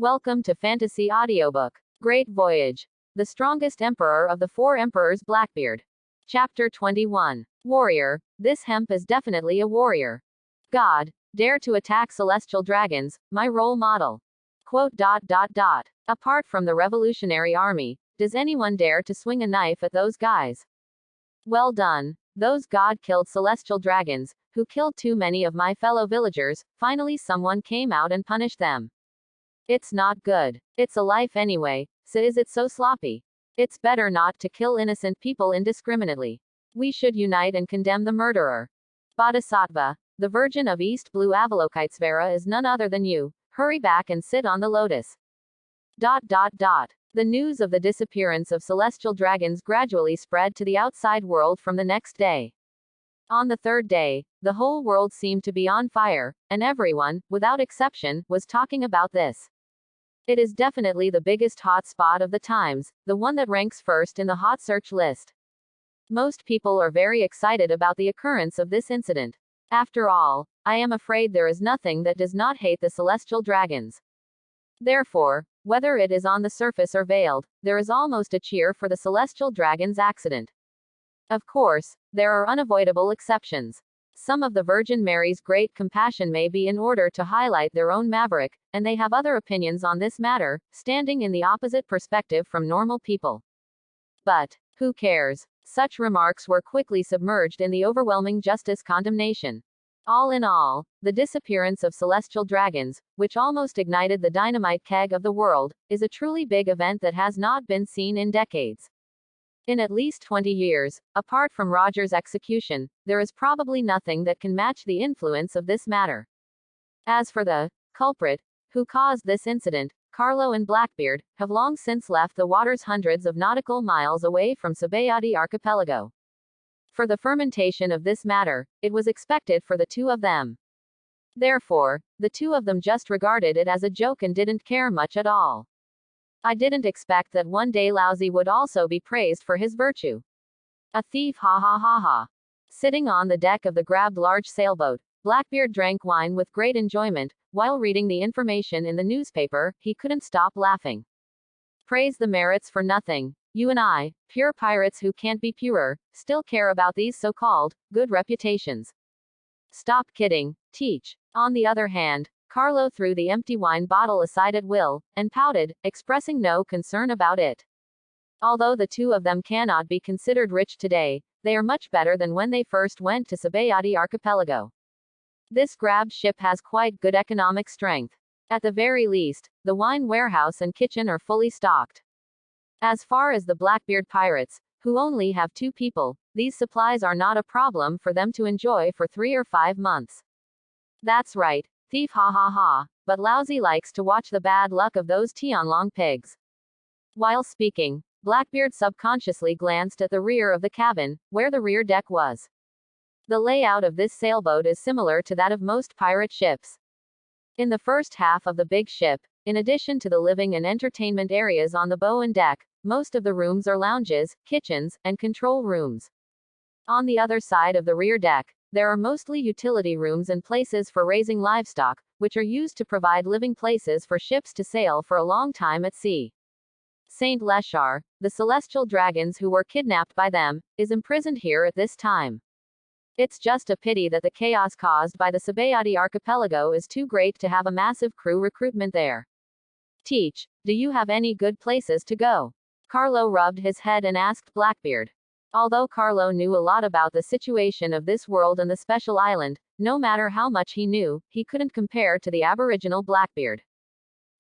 Welcome to Fantasy Audiobook. Great Voyage. The strongest emperor of the four emperors, Blackbeard. Chapter 21. Warrior. This hemp is definitely a warrior. God. Dare to attack celestial dragons, my role model. Quote. Apart from the Revolutionary Army, does anyone dare to swing a knife at those guys? Well done. Those God-killed celestial dragons, who killed too many of my fellow villagers, finally someone came out and punished them. It's not good. It's a life anyway, so is it so sloppy? It's better not to kill innocent people indiscriminately. We should unite and condemn the murderer. Bodhisattva, the Virgin of East Blue Avalokitesvara is none other than you. Hurry back and sit on the lotus. The news of the disappearance of celestial dragons gradually spread to the outside world from the next day. On the third day, the whole world seemed to be on fire, and everyone, without exception, was talking about this. It is definitely the biggest hot spot of the times, the one that ranks first in the hot search list. Most people are very excited about the occurrence of this incident. After all, I am afraid there is nothing that does not hate the celestial dragons. Therefore, whether it is on the surface or veiled, there is almost a cheer for the celestial dragon's accident. Of course, there are unavoidable exceptions. Some of the Virgin Mary's great compassion may be in order to highlight their own maverick, and they have other opinions on this matter, standing in the opposite perspective from normal people. But, who cares? Such remarks were quickly submerged in the overwhelming justice condemnation. All in all, the disappearance of celestial dragons, which almost ignited the dynamite keg of the world, is a truly big event that has not been seen in decades. In at least 20 years, apart from Roger's execution, there is probably nothing that can match the influence of this matter. As for the culprit who caused this incident, Carlo and Blackbeard have long since left the waters hundreds of nautical miles away from Sabayati archipelago. For the fermentation of this matter, it was expected for the two of them. Therefore, the two of them just regarded it as a joke and didn't care much at all. I didn't expect that one day Lousy would also be praised for his virtue. A thief, ha ha ha ha. Sitting on the deck of the grabbed large sailboat, Blackbeard drank wine with great enjoyment. While reading the information in the newspaper, he couldn't stop laughing. Praise the merits for nothing. You and I, pure pirates who can't be purer, still care about these so-called good reputations. Stop kidding, Teach. On the other hand, Carlo threw the empty wine bottle aside at will, and pouted, expressing no concern about it. Although the two of them cannot be considered rich today, they are much better than when they first went to Sabayati archipelago. This grabbed ship has quite good economic strength. At the very least, the wine warehouse and kitchen are fully stocked. As far as the Blackbeard pirates, who only have 2 people, these supplies are not a problem for them to enjoy for 3 or 5 months. That's right. Thief, ha ha ha, but Lousy likes to watch the bad luck of those Tianlong pigs. While speaking, Blackbeard subconsciously glanced at the rear of the cabin, where the rear deck was. The layout of this sailboat is similar to that of most pirate ships. In the first half of the big ship, in addition to the living and entertainment areas on the bow and deck, most of the rooms are lounges, kitchens, and control rooms. On the other side of the rear deck, there are mostly utility rooms and places for raising livestock, which are used to provide living places for ships to sail for a long time at sea. Saint Leshar, the celestial dragons who were kidnapped by them, is imprisoned here at this time. It's just a pity that the chaos caused by the Sabayati archipelago is too great to have a massive crew recruitment there. Teach, do you have any good places to go? Carlo rubbed his head and asked Blackbeard. Although Carlo knew a lot about the situation of this world and the special island, no matter how much he knew, he couldn't compare to the aboriginal Blackbeard.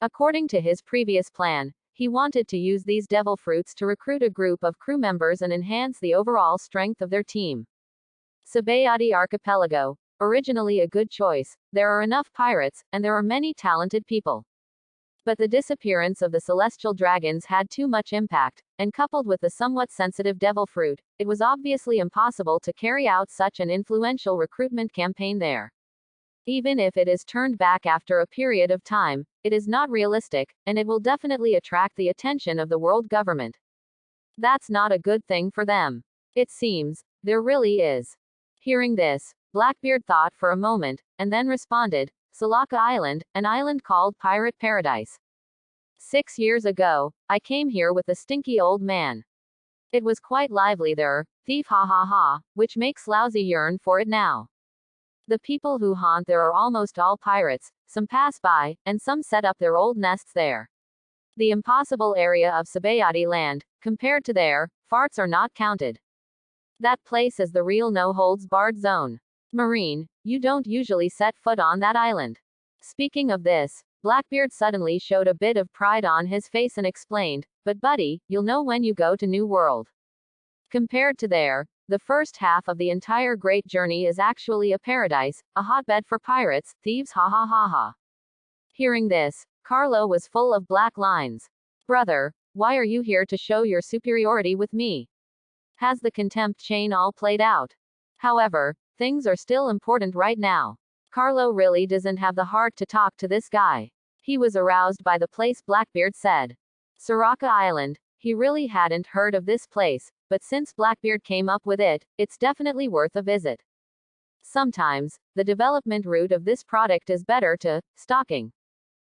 According to his previous plan, he wanted to use these devil fruits to recruit a group of crew members and enhance the overall strength of their team. Sabayati archipelago, originally a good choice, there are enough pirates, and there are many talented people. But the disappearance of the celestial dragons had too much impact, and coupled with the somewhat sensitive devil fruit, it was obviously impossible to carry out such an influential recruitment campaign there. Even if it is turned back after a period of time, it is not realistic, and it will definitely attract the attention of the world government. That's not a good thing for them. It seems, there really is. Hearing this, Blackbeard thought for a moment, and then responded, Salaka Island, an island called Pirate Paradise. 6 years ago, I came here with the stinky old man. It was quite lively there, thief ha ha ha, which makes lousy yearn for it now. The people who haunt there are almost all pirates, some pass by, and some set up their old nests there. The impossible area of Sabayati land, compared to there, farts are not counted. That place is the real no-holds-barred zone. Marine, you don't usually set foot on that island. Speaking of this, Blackbeard suddenly showed a bit of pride on his face and explained, but buddy, you'll know when you go to New World. Compared to there, the first half of the entire great journey is actually a paradise, a hotbed for pirates, thieves ha ha ha ha. Hearing this, Carlo was full of black lines. Brother, why are you here to show your superiority with me? Has the contempt chain all played out? However, things are still important right now. Carlo really doesn't have the heart to talk to this guy. He was aroused by the place Blackbeard said. Soraka Island, he really hadn't heard of this place, but since Blackbeard came up with it, it's definitely worth a visit. Sometimes, the development route of this product is better to stalking.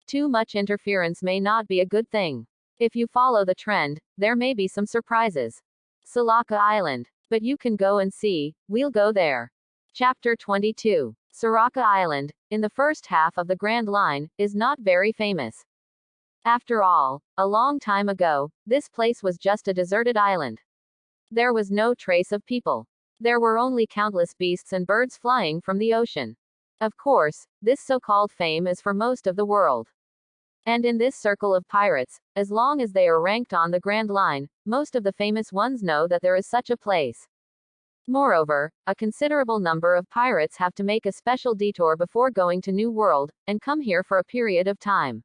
Too much interference may not be a good thing. If you follow the trend, there may be some surprises. Soraka Island. But you can go and see, we'll go there. Chapter 22. Soraka Island, in the first half of the Grand Line, is not very famous. After all, a long time ago, this place was just a deserted island. There was no trace of people. There were only countless beasts and birds flying from the ocean. Of course, this so-called fame is for most of the world. And in this circle of pirates, as long as they are ranked on the Grand Line, most of the famous ones know that there is such a place. Moreover, a considerable number of pirates have to make a special detour before going to New World, and come here for a period of time.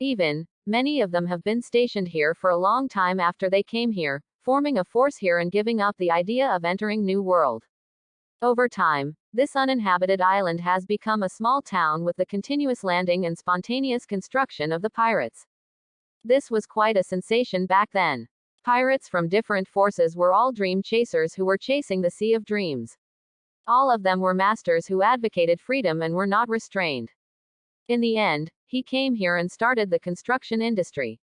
Even, many of them have been stationed here for a long time after they came here, forming a force here and giving up the idea of entering New World. Over time, this uninhabited island has become a small town with the continuous landing and spontaneous construction of the pirates. This was quite a sensation back then. Pirates from different forces were all dream chasers who were chasing the sea of dreams. All of them were masters who advocated freedom and were not restrained. In the end, he came here and started the construction industry.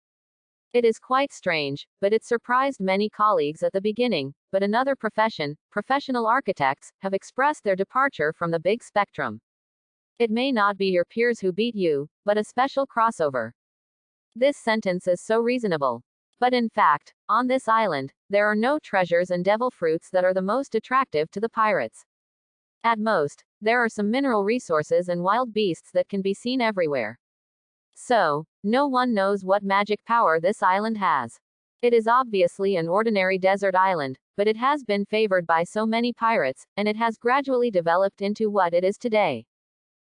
It is quite strange, but it surprised many colleagues at the beginning, but another profession, professional architects, have expressed their departure from the big spectrum. It may not be your peers who beat you, but a special crossover. This sentence is so reasonable. But in fact, on this island, there are no treasures and devil fruits that are the most attractive to the pirates. At most, there are some mineral resources and wild beasts that can be seen everywhere. So, no one knows what magic power this island has. It is obviously an ordinary desert island, but it has been favored by so many pirates, and it has gradually developed into what it is today.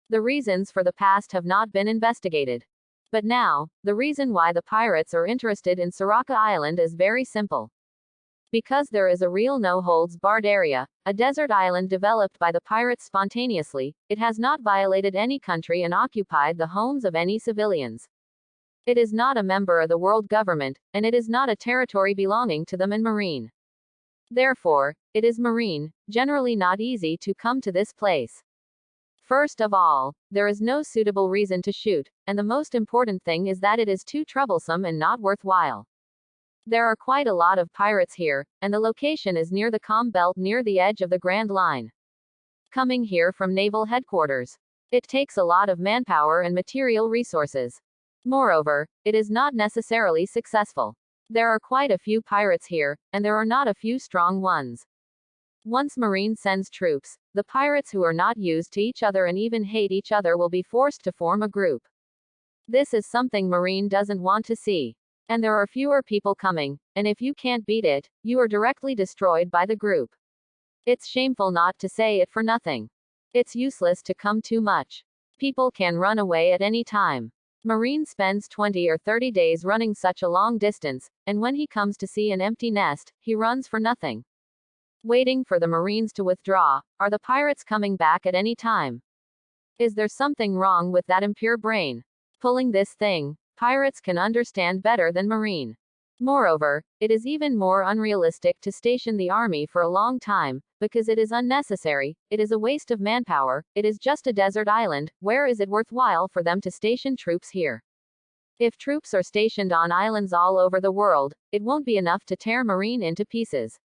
The reasons for the past have not been investigated. But now, the reason why the pirates are interested in Soraka Island is very simple. Because there is a real no-holds-barred area, a desert island developed by the pirates spontaneously, it has not violated any country and occupied the homes of any civilians. It is not a member of the world government, and it is not a territory belonging to them in marine. Therefore, it is marine, generally not easy to come to this place. First of all, there is no suitable reason to shoot, and the most important thing is that it is too troublesome and not worthwhile. There are quite a lot of pirates here, and the location is near the calm belt near the edge of the Grand Line. Coming here from naval headquarters, it takes a lot of manpower and material resources. Moreover, it is not necessarily successful. There are quite a few pirates here, and there are not a few strong ones. Once Marine sends troops, the pirates who are not used to each other and even hate each other will be forced to form a group. This is something Marine doesn't want to see. And there are fewer people coming, and if you can't beat it, you are directly destroyed by the group. It's shameful not to say it for nothing. It's useless to come too much. People can run away at any time. Marine spends 20 or 30 days running such a long distance, and when he comes to see an empty nest, he runs for nothing. Waiting for the Marines to withdraw, are the pirates coming back at any time? Is there something wrong with that impure brain? Pulling this thing, pirates can understand better than Marine. Moreover, it is even more unrealistic to station the army for a long time, because it is unnecessary, it is a waste of manpower, it is just a desert island, where is it worthwhile for them to station troops here? If troops are stationed on islands all over the world, it won't be enough to tear Marine into pieces.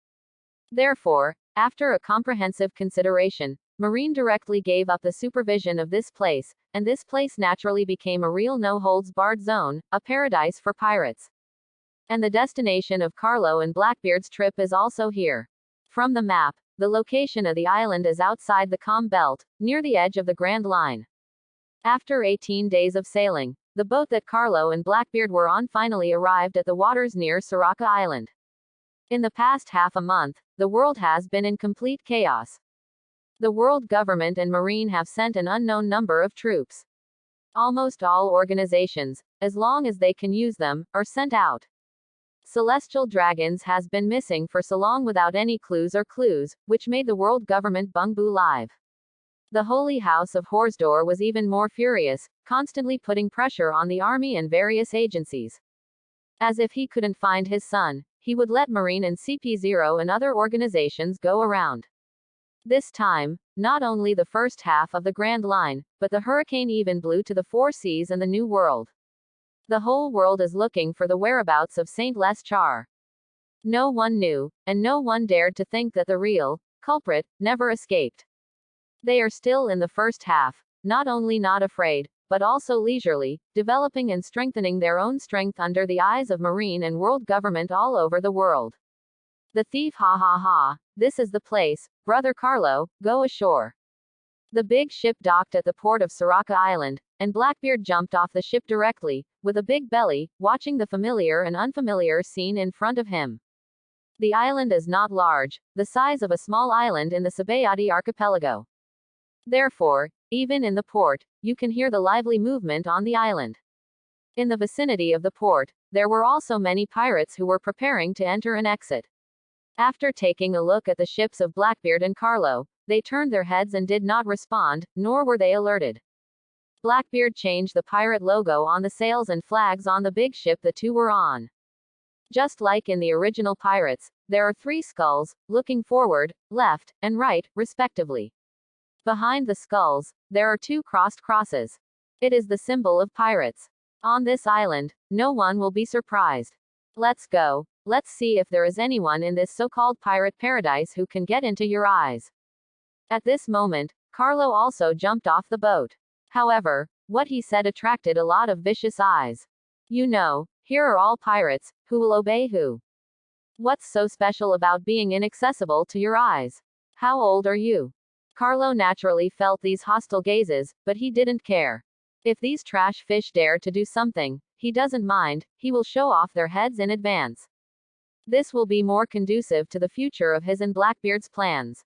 Therefore, after a comprehensive consideration, Marine directly gave up the supervision of this place, and this place naturally became a real no-holds-barred zone, a paradise for pirates. And the destination of Carlo and Blackbeard's trip is also here. From the map, the location of the island is outside the calm belt, near the edge of the Grand Line. After 18 days of sailing, the boat that Carlo and Blackbeard were on finally arrived at the waters near Soraka Island. In the past half a month, the world has been in complete chaos. The world government and Marine have sent an unknown number of troops. Almost all organizations, as long as they can use them, are sent out. Celestial Dragons has been missing for so long without any clues, which made the world government bungbu live. The Holy House of Horsdor was even more furious, constantly putting pressure on the army and various agencies. As if he couldn't find his son, he would let Marine and CP0 and other organizations go around. This time, not only the first half of the Grand Line, but the hurricane even blew to the Four Seas and the New World. The whole world is looking for the whereabouts of Saint Leschar. No one knew, and no one dared to think that the real culprit never escaped. They are still in the first half, not only not afraid, but also leisurely, developing and strengthening their own strength under the eyes of Marine and world government all over the world. The thief, ha ha ha, this is the place, brother Carlo, go ashore. The big ship docked at the port of Soraka Island, and Blackbeard jumped off the ship directly, with a big belly, watching the familiar and unfamiliar scene in front of him. The island is not large, the size of a small island in the Sabayati archipelago. Therefore, even in the port, you can hear the lively movement on the island. In the vicinity of the port, there were also many pirates who were preparing to enter and exit. After taking a look at the ships of Blackbeard and Carlo, they turned their heads and did not respond, nor were they alerted. Blackbeard changed the pirate logo on the sails and flags on the big ship the two were on. Just like in the original Pirates, there are 3 skulls, looking forward, left, and right, respectively. Behind the skulls, there are 2 crossed crosses. It is the symbol of pirates. On this island, no one will be surprised. Let's go. Let's see if there is anyone in this so-called pirate paradise who can get into your eyes. At this moment, Carlo also jumped off the boat. However, what he said attracted a lot of vicious eyes. You know, here are all pirates, who will obey who? What's so special about being inaccessible to your eyes? How old are you? Carlo naturally felt these hostile gazes, but he didn't care. If these trash fish dare to do something, he doesn't mind, he will show off their heads in advance. This will be more conducive to the future of his and Blackbeard's plans.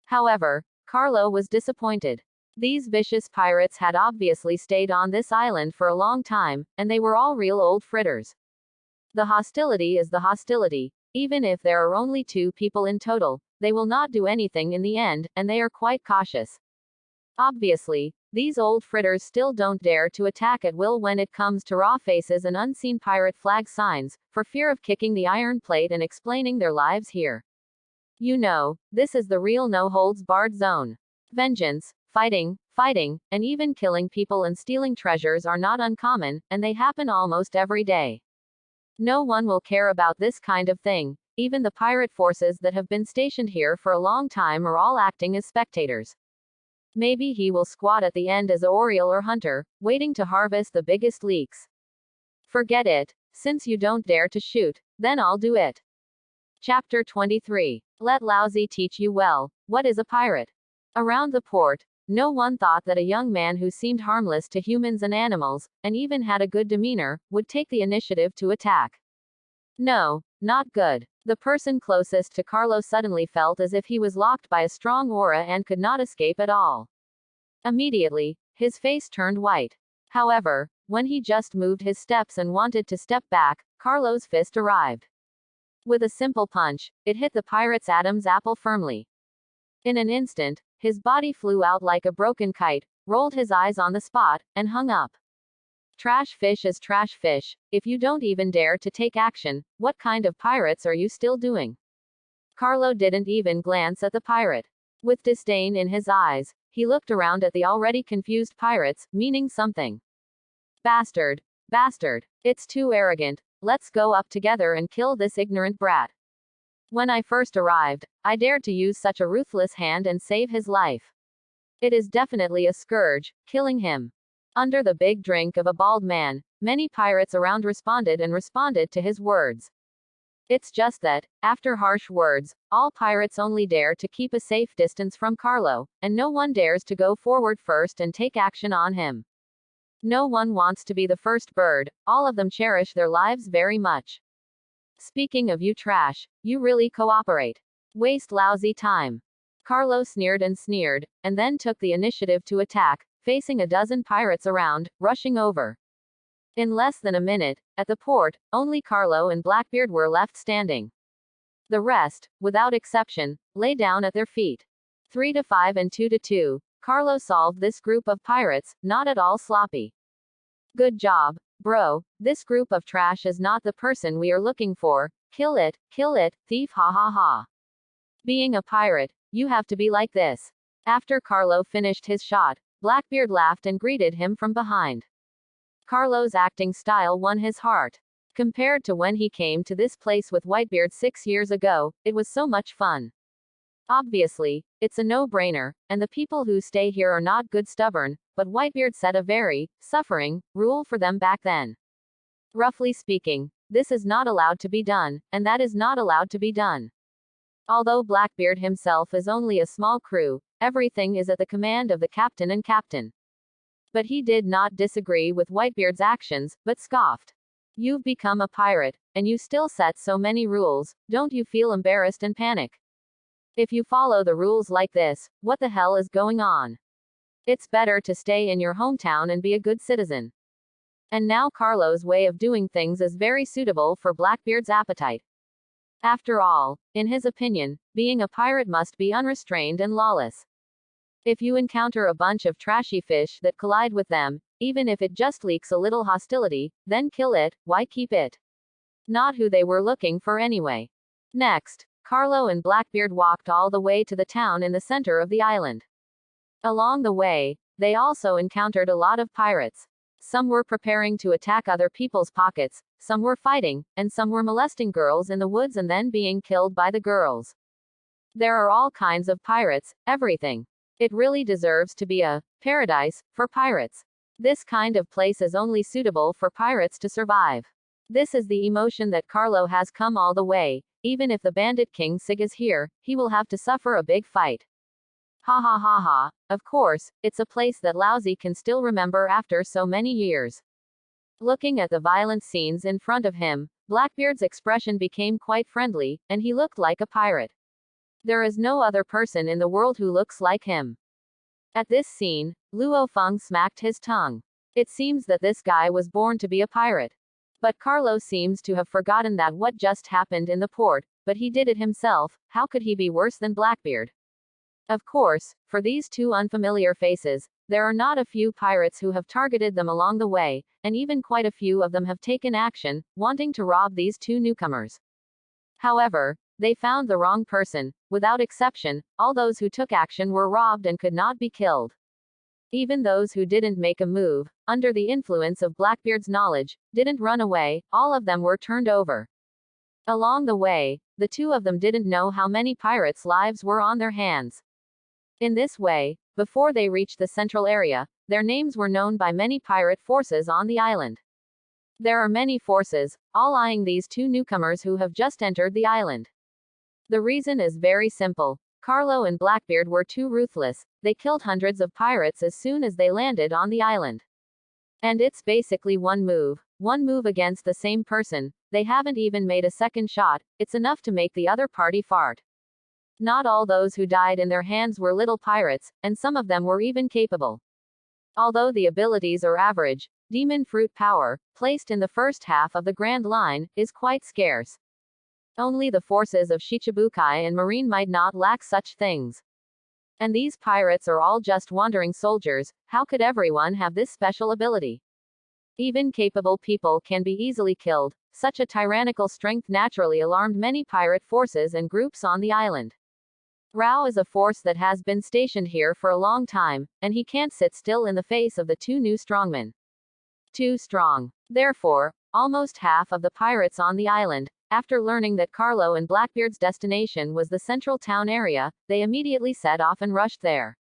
However, Carlo was disappointed. These vicious pirates had obviously stayed on this island for a long time, and they were all real old fritters. The hostility is the hostility. Even if there are only 2 people in total, they will not do anything in the end, and they are quite cautious. Obviously, these old fritters still don't dare to attack at will when it comes to raw faces and unseen pirate flag signs, for fear of kicking the iron plate and explaining their lives here. You know, this is the real no-holds-barred zone. Vengeance, fighting, and even killing people and stealing treasures are not uncommon, and they happen almost every day. No one will care about this kind of thing. Even the pirate forces that have been stationed here for a long time are all acting as spectators. Maybe he will squat at the end as a oriole or hunter, waiting to harvest the biggest leaks. Forget it. Since you don't dare to shoot, then I'll do it. Chapter 23. Let Lousy teach you well. What is a pirate? Around the port, no one thought that a young man who seemed harmless to humans and animals, and even had a good demeanor, would take the initiative to attack. No, not good. The person closest to Carlo suddenly felt as if he was locked by a strong aura and could not escape at all. Immediately, his face turned white. However, when he just moved his steps and wanted to step back, Carlo's fist arrived. With a simple punch, it hit the pirate's Adam's apple firmly. In an instant, his body flew out like a broken kite, rolled his eyes on the spot, and hung up. Trash fish is trash fish. If you don't even dare to take action, what kind of pirates are you still doing? Carlo didn't even glance at the pirate. With disdain in his eyes, he looked around at the already confused pirates, meaning something. Bastard! Bastard. It's too arrogant. Let's go up together and kill this ignorant brat. When I first arrived, I dared to use such a ruthless hand and save his life. It is definitely a scourge, killing him. Under the big drink of a bald man, many pirates around responded to his words. It's just that, after harsh words, all pirates only dare to keep a safe distance from Carlo, and no one dares to go forward first and take action on him. No one wants to be the first bird, all of them cherish their lives very much. Speaking of you trash, you really cooperate. Waste lousy time. Carlo sneered, and then took the initiative to attack, facing a dozen pirates around, rushing over. In less than a minute, at the port, only Carlo and Blackbeard were left standing. The rest, without exception, lay down at their feet. 3-5 and 2-2, Carlo solved this group of pirates, not at all sloppy. Good job, bro, this group of trash is not the person we are looking for. Kill it, thief, ha ha ha. Being a pirate, you have to be like this. After Carlo finished his shot, Blackbeard laughed and greeted him from behind. Carlo's acting style won his heart. Compared to when he came to this place with Whitebeard 6 years ago, it was so much fun. Obviously, it's a no-brainer, and the people who stay here are not good stubborn, but Whitebeard set a very suffering rule for them back then. Roughly speaking, this is not allowed to be done, and that is not allowed to be done. Although Blackbeard himself is only a small crew, everything is at the command of the captain and captain. But he did not disagree with Whitebeard's actions, but scoffed. You've become a pirate, and you still set so many rules, don't you feel embarrassed and panic? If you follow the rules like this, what the hell is going on? It's better to stay in your hometown and be a good citizen. And now Carlo's way of doing things is very suitable for Blackbeard's appetite. After all, in his opinion, being a pirate must be unrestrained and lawless. If you encounter a bunch of trashy fish that collide with them, even if it just leaks a little hostility, then kill it, why keep it? Not who they were looking for anyway. Next, Carlo and Blackbeard walked all the way to the town in the center of the island. Along the way, they also encountered a lot of pirates. Some were preparing to attack other people's pockets, some were fighting, and some were molesting girls in the woods and then being killed by the girls. There are all kinds of pirates, everything. It really deserves to be a paradise for pirates. This kind of place is only suitable for pirates to survive. This is the emotion that Carlo has come all the way. Even if the bandit king Sig is here, he will have to suffer a big fight. Ha ha ha ha. Of course, it's a place that Lousy can still remember after so many years. Looking at the violent scenes in front of him, Blackbeard's expression became quite friendly, and he looked like a pirate. There is no other person in the world who looks like him. At this scene, Luo Feng smacked his tongue. It seems that this guy was born to be a pirate. But Carlo seems to have forgotten that what just happened in the port, but he did it himself. How could he be worse than Blackbeard? Of course, for these two unfamiliar faces, there are not a few pirates who have targeted them along the way, and even quite a few of them have taken action, wanting to rob these two newcomers. However, they found the wrong person. Without exception, all those who took action were robbed and could not be killed. Even those who didn't make a move, under the influence of Blackbeard's knowledge, didn't run away, all of them were turned over. Along the way, the two of them didn't know how many pirates' lives were on their hands. In this way, before they reached the central area, their names were known by many pirate forces on the island. There are many forces, all eyeing these two newcomers who have just entered the island. The reason is very simple. Carlo and Blackbeard were too ruthless. They killed hundreds of pirates as soon as they landed on the island. And it's basically one move against the same person. They haven't even made a second shot. It's enough to make the other party fart. Not all those who died in their hands were little pirates, and some of them were even capable. Although the abilities are average, demon fruit power, placed in the first half of the Grand Line, is quite scarce. Only the forces of Shichibukai and Marine might not lack such things. And these pirates are all just wandering soldiers. How could everyone have this special ability? Even capable people can be easily killed. Such a tyrannical strength naturally alarmed many pirate forces and groups on the island. Rao is a force that has been stationed here for a long time, and he can't sit still in the face of the two new strongmen. Too strong. Therefore, almost half of the pirates on the island, after learning that Carlo and Blackbeard's destination was the central town area, they immediately set off and rushed there.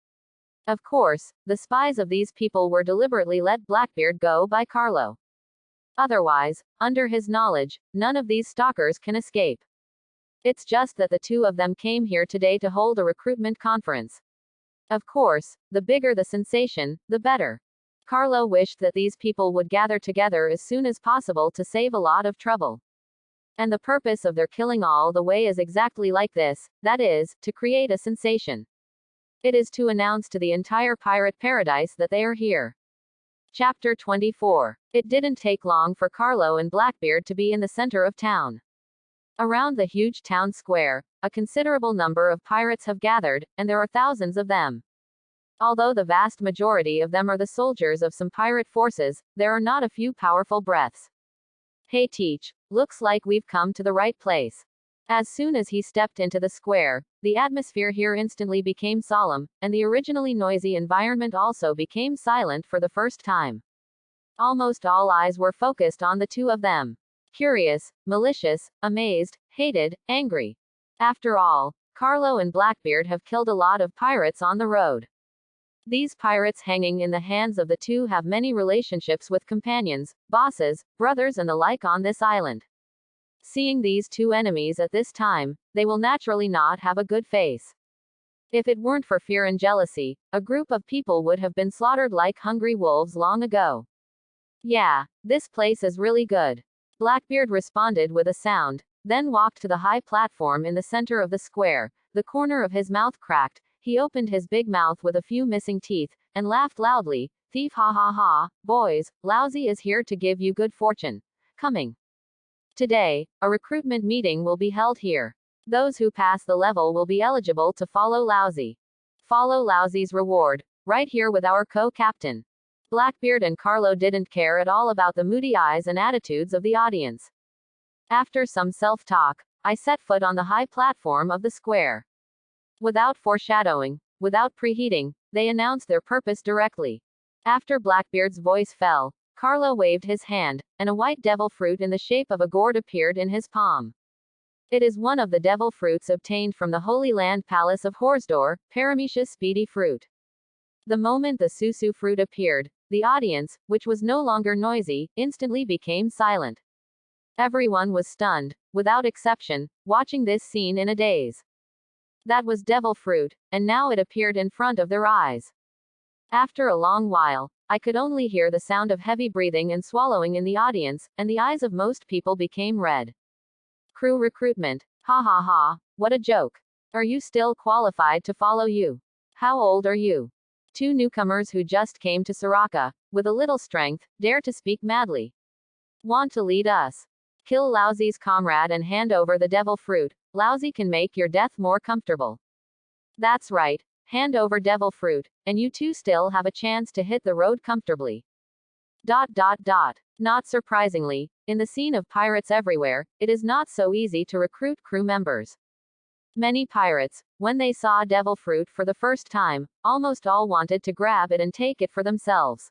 Of course, the spies of these people were deliberately let Blackbeard go by Carlo. Otherwise, under his knowledge, none of these stalkers can escape. It's just that the two of them came here today to hold a recruitment conference. Of course, the bigger the sensation, the better. Carlo wished that these people would gather together as soon as possible to save a lot of trouble. And the purpose of their killing all the way is exactly like this, that is, to create a sensation. It is to announce to the entire pirate paradise that they are here. Chapter 24. It didn't take long for Carlo and Blackbeard to be in the center of town. Around the huge town square, a considerable number of pirates have gathered, and there are thousands of them. Although the vast majority of them are the soldiers of some pirate forces, there are not a few powerful breaths. Hey Teach, looks like we've come to the right place. As soon as he stepped into the square, the atmosphere here instantly became solemn, and the originally noisy environment also became silent for the first time. Almost all eyes were focused on the two of them. Curious, malicious, amazed, hated, angry. After all, Carlo and Blackbeard have killed a lot of pirates on the road. These pirates hanging in the hands of the two have many relationships with companions, bosses, brothers and the like on this island. Seeing these two enemies at this time, they will naturally not have a good face. If it weren't for fear and jealousy, a group of people would have been slaughtered like hungry wolves long ago. Yeah, this place is really good. Blackbeard responded with a sound, then walked to the high platform in the center of the square, the corner of his mouth cracked. He opened his big mouth with a few missing teeth, and laughed loudly. Thief, ha ha ha, boys, Lousy is here to give you good fortune. Coming. Today, a recruitment meeting will be held here. Those who pass the level will be eligible to follow Lousy. Follow Lousy's reward, right here with our co-captain. Blackbeard and Carlo didn't care at all about the moody eyes and attitudes of the audience. After some self-talk, I set foot on the high platform of the square. Without foreshadowing, without preheating, they announced their purpose directly. After Blackbeard's voice fell, Carlo waved his hand, and a white devil fruit in the shape of a gourd appeared in his palm. It is one of the devil fruits obtained from the Holy Land Palace of Horsdor, Paramecia's speedy fruit. The moment the Susu fruit appeared, the audience, which was no longer noisy, instantly became silent. Everyone was stunned, without exception, watching this scene in a daze. That was devil fruit, and now it appeared in front of their eyes. After a long while, I could only hear the sound of heavy breathing and swallowing in the audience, and the eyes of most people became red. Crew recruitment. Ha ha ha, what a joke. Are you still qualified to follow you? How old are you? Two newcomers who just came to Soraka, with a little strength, dare to speak madly. Want to lead us? Kill Lousy's comrade and hand over the devil fruit. Lousy can make your death more comfortable. That's right, hand over devil fruit, and you two still have a chance to hit the road comfortably. ... Not surprisingly, in the scene of pirates everywhere, it is not so easy to recruit crew members. Many pirates, when they saw devil fruit for the first time, almost all wanted to grab it and take it for themselves.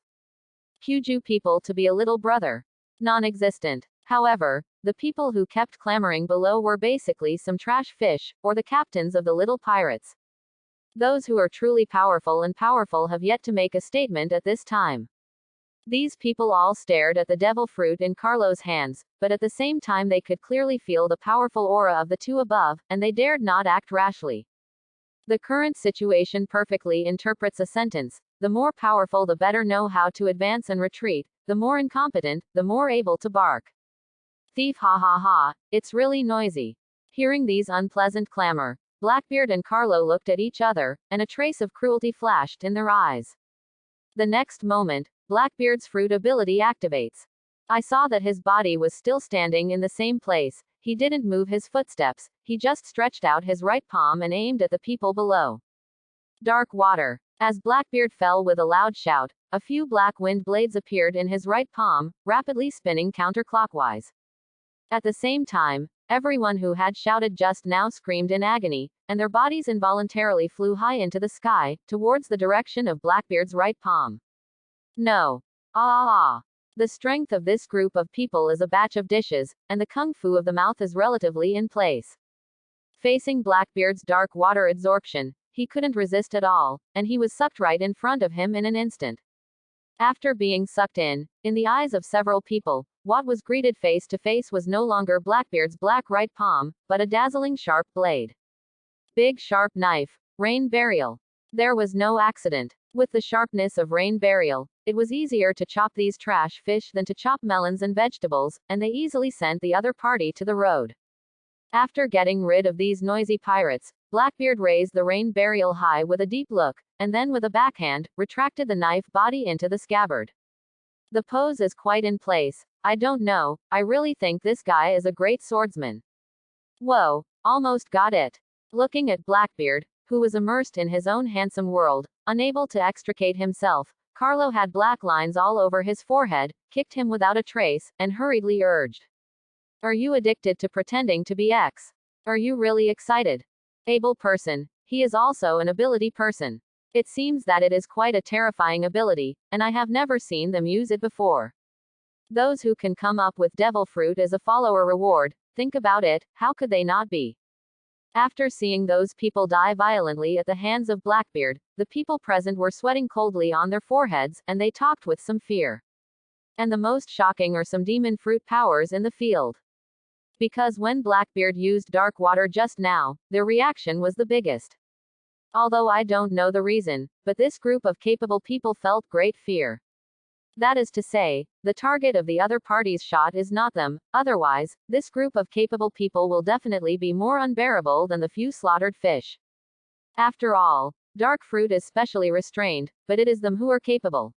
Kyuju people to be a little brother. Non-existent. However, the people who kept clamoring below were basically some trash fish, or the captains of the little pirates. Those who are truly powerful and powerful have yet to make a statement at this time. These people all stared at the devil fruit in Carlo's hands, but at the same time they could clearly feel the powerful aura of the two above, and they dared not act rashly. The current situation perfectly interprets a sentence: the more powerful the better know how to advance and retreat, the more incompetent, the more able to bark. Thief, ha ha ha, it's really noisy. Hearing these unpleasant clamor, Blackbeard and Carlo looked at each other, and a trace of cruelty flashed in their eyes. The next moment, Blackbeard's fruit ability activates. I saw that his body was still standing in the same place. He didn't move his footsteps, he just stretched out his right palm and aimed at the people below. Dark water. As Blackbeard fell with a loud shout, a few black wind blades appeared in his right palm, rapidly spinning counterclockwise. At the same time, everyone who had shouted just now screamed in agony, and their bodies involuntarily flew high into the sky, towards the direction of Blackbeard's right palm. No. Ah ah ah. The strength of this group of people is a batch of dishes, and the kung fu of the mouth is relatively in place. Facing Blackbeard's dark water absorption, he couldn't resist at all, and he was sucked right in front of him in an instant. After being sucked in the eyes of several people, what was greeted face to face was no longer Blackbeard's black right palm, but a dazzling sharp blade. Big sharp knife. Rain burial. There was no accident. With the sharpness of rain burial, it was easier to chop these trash fish than to chop melons and vegetables, and they easily sent the other party to the road. After getting rid of these noisy pirates, Blackbeard raised the rain burial high with a deep look, and then with a backhand, retracted the knife body into the scabbard. The pose is quite in place. I don't know, I really think this guy is a great swordsman. Whoa, almost got it. Looking at Blackbeard, who was immersed in his own handsome world, unable to extricate himself, Carlo had black lines all over his forehead, kicked him without a trace, and hurriedly urged. Are you addicted to pretending to be X? Are you really excited? Able person. He is also an ability person. It seems that it is quite a terrifying ability, and I have never seen them use it before. Those who can come up with devil fruit as a follower reward, think about it, how could they not be? After seeing those people die violently at the hands of Blackbeard, the people present were sweating coldly on their foreheads, and they talked with some fear. And the most shocking are some demon fruit powers in the field. Because when Blackbeard used dark water just now, their reaction was the biggest. Although I don't know the reason, but this group of capable people felt great fear. That is to say, the target of the other party's shot is not them, otherwise, this group of capable people will definitely be more unbearable than the few slaughtered fish. After all, dark fruit is specially restrained, but it is them who are capable.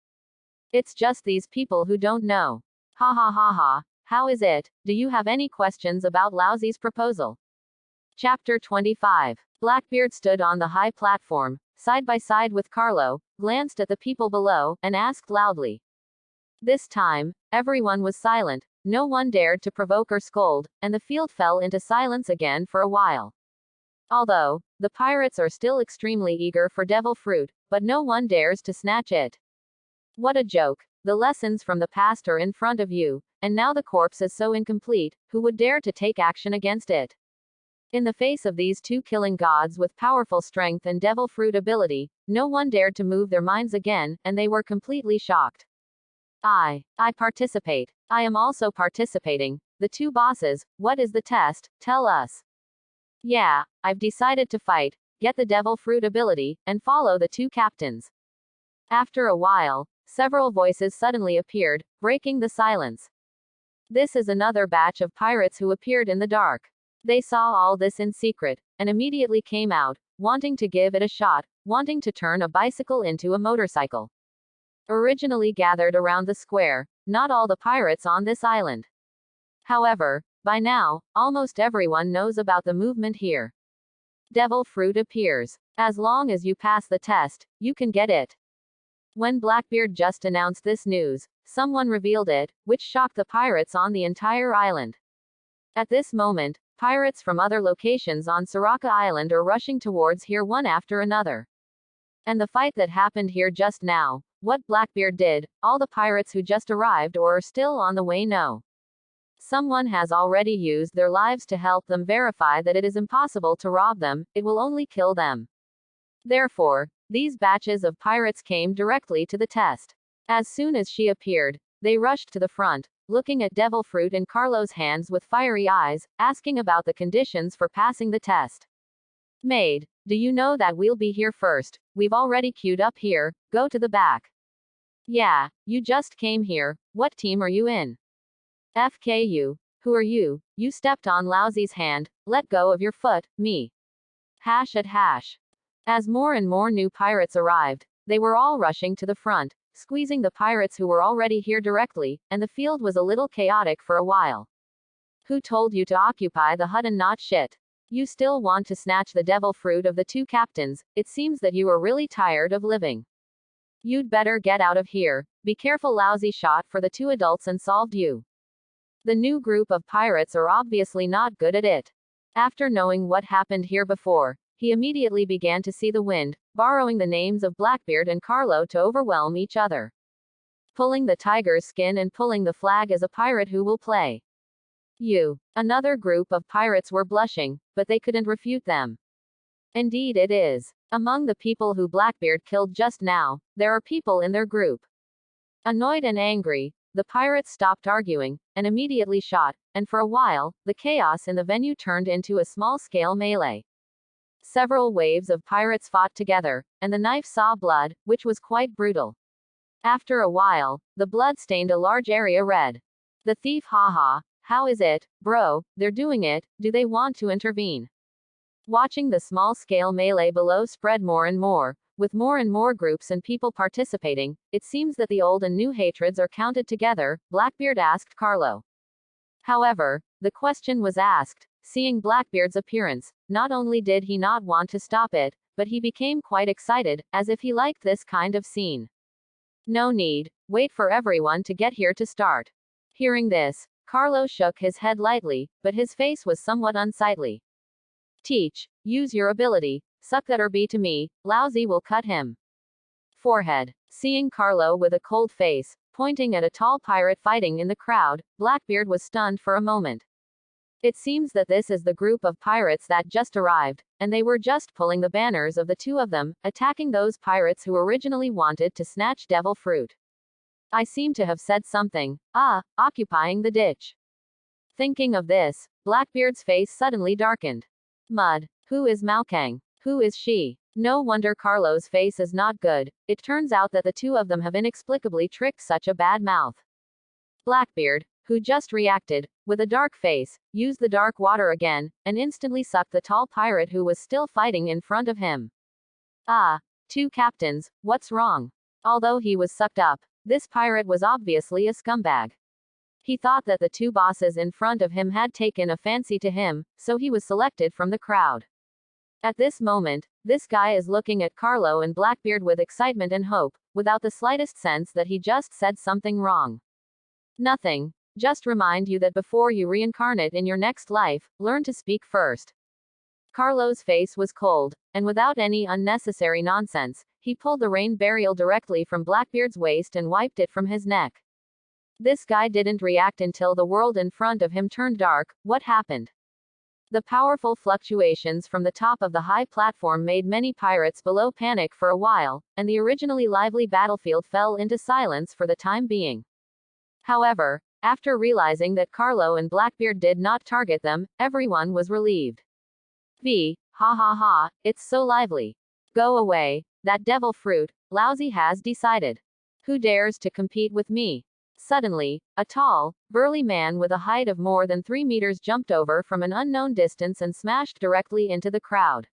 It's just these people who don't know. Ha ha ha ha, how is it? Do you have any questions about Lousy's proposal? Chapter 25. Blackbeard stood on the high platform, side by side with Carlo, glanced at the people below, and asked loudly. This time, everyone was silent, no one dared to provoke or scold, and the field fell into silence again for a while. Although, the pirates are still extremely eager for devil fruit, but no one dares to snatch it. What a joke. The lessons from the past are in front of you, and now the corpse is so incomplete, who would dare to take action against it? In the face of these two killing gods with powerful strength and devil fruit ability, no one dared to move their minds again, and they were completely shocked. I participate. I am also participating. The two bosses, what is the test? Tell us. Yeah, I've decided to fight, get the devil fruit ability, and follow the two captains. After a while, several voices suddenly appeared, breaking the silence. This is another batch of pirates who appeared in the dark. They saw all this in secret, and immediately came out, wanting to give it a shot, wanting to turn a bicycle into a motorcycle. Originally gathered around the square, not all the pirates on this island. However, by now, almost everyone knows about the movement here. Devil fruit appears. As long as you pass the test, you can get it. When Blackbeard just announced this news, someone revealed it, which shocked the pirates on the entire island. At this moment, pirates from other locations on Soraka Island are rushing towards here one after another. And the fight that happened here just now, what Blackbeard did, all the pirates who just arrived or are still on the way know. Someone has already used their lives to help them verify that it is impossible to rob them, it will only kill them. Therefore, these batches of pirates came directly to the test. As soon as she appeared, they rushed to the front, looking at devil fruit in Carlo's hands with fiery eyes, asking about the conditions for passing the test. Maid, do you know that we'll be here first? We've already queued up here, go to the back. Yeah, you just came here, what team are you in? FKU, who are you? You stepped on Lousy's hand, let go of your foot, me. #. As more and more new pirates arrived, they were all rushing to the front, squeezing the pirates who were already here directly, and the field was a little chaotic for a while. Who told you to occupy the hut and not shit? You still want to snatch the devil fruit of the two captains, it seems that you are really tired of living. You'd better get out of here, be careful. Lousy shot for the two adults and solved you. The new group of pirates are obviously not good at it. After knowing what happened here before, he immediately began to see the wind, borrowing the names of Blackbeard and Carlo to overwhelm each other. Pulling the tiger's skin and pulling the flag as a pirate who will play. You. Another group of pirates were blushing, but they couldn't refute them. Indeed it is. Among the people who Blackbeard killed just now, there are people in their group. Annoyed and angry, the pirates stopped arguing, and immediately shot, and for a while, the chaos in the venue turned into a small-scale melee. Several waves of pirates fought together, and the knife saw blood, which was quite brutal. After a while, the blood stained a large area red. The thief haha, how is it, bro, they're doing it, do they want to intervene? Watching the small-scale melee below spread more and more, with more and more groups and people participating, it seems that the old and new hatreds are counted together, Blackbeard asked Carlo. However, the question was asked, seeing Blackbeard's appearance, not only did he not want to stop it, but he became quite excited, as if he liked this kind of scene. No need, wait for everyone to get here to start. Hearing this, Carlo shook his head lightly, but his face was somewhat unsightly. Teach, use your ability, suck that or be to me, lousy will cut him. Forehead. Seeing Carlo with a cold face, pointing at a tall pirate fighting in the crowd, Blackbeard was stunned for a moment. It seems that this is the group of pirates that just arrived, and they were just pulling the banners of the two of them, attacking those pirates who originally wanted to snatch devil fruit. I seem to have said something. Occupying the ditch. Thinking of this, Blackbeard's face suddenly darkened. Mud. Who is Maokang? Who is she? No wonder Carlo's face is not good. It turns out that the two of them have inexplicably tricked such a bad mouth. Blackbeard, who just reacted, with a dark face, used the dark water again, and instantly sucked the tall pirate who was still fighting in front of him. Two captains, what's wrong? Although he was sucked up, this pirate was obviously a scumbag. He thought that the two bosses in front of him had taken a fancy to him, so he was selected from the crowd. At this moment, this guy is looking at Carlo and Blackbeard with excitement and hope, without the slightest sense that he just said something wrong. Nothing. Just remind you that before you reincarnate in your next life, learn to speak first. Carlo's face was cold, and without any unnecessary nonsense, he pulled the rain barrel directly from Blackbeard's waist and wiped it from his neck. This guy didn't react until the world in front of him turned dark. What happened? The powerful fluctuations from the top of the high platform made many pirates below panic for a while, and the originally lively battlefield fell into silence for the time being. However, after realizing that Carlo and Blackbeard did not target them, everyone was relieved. Ha ha ha, it's so lively. Go away, that devil fruit, lousy has decided. Who dares to compete with me? Suddenly, a tall, burly man with a height of more than 3 meters jumped over from an unknown distance and smashed directly into the crowd.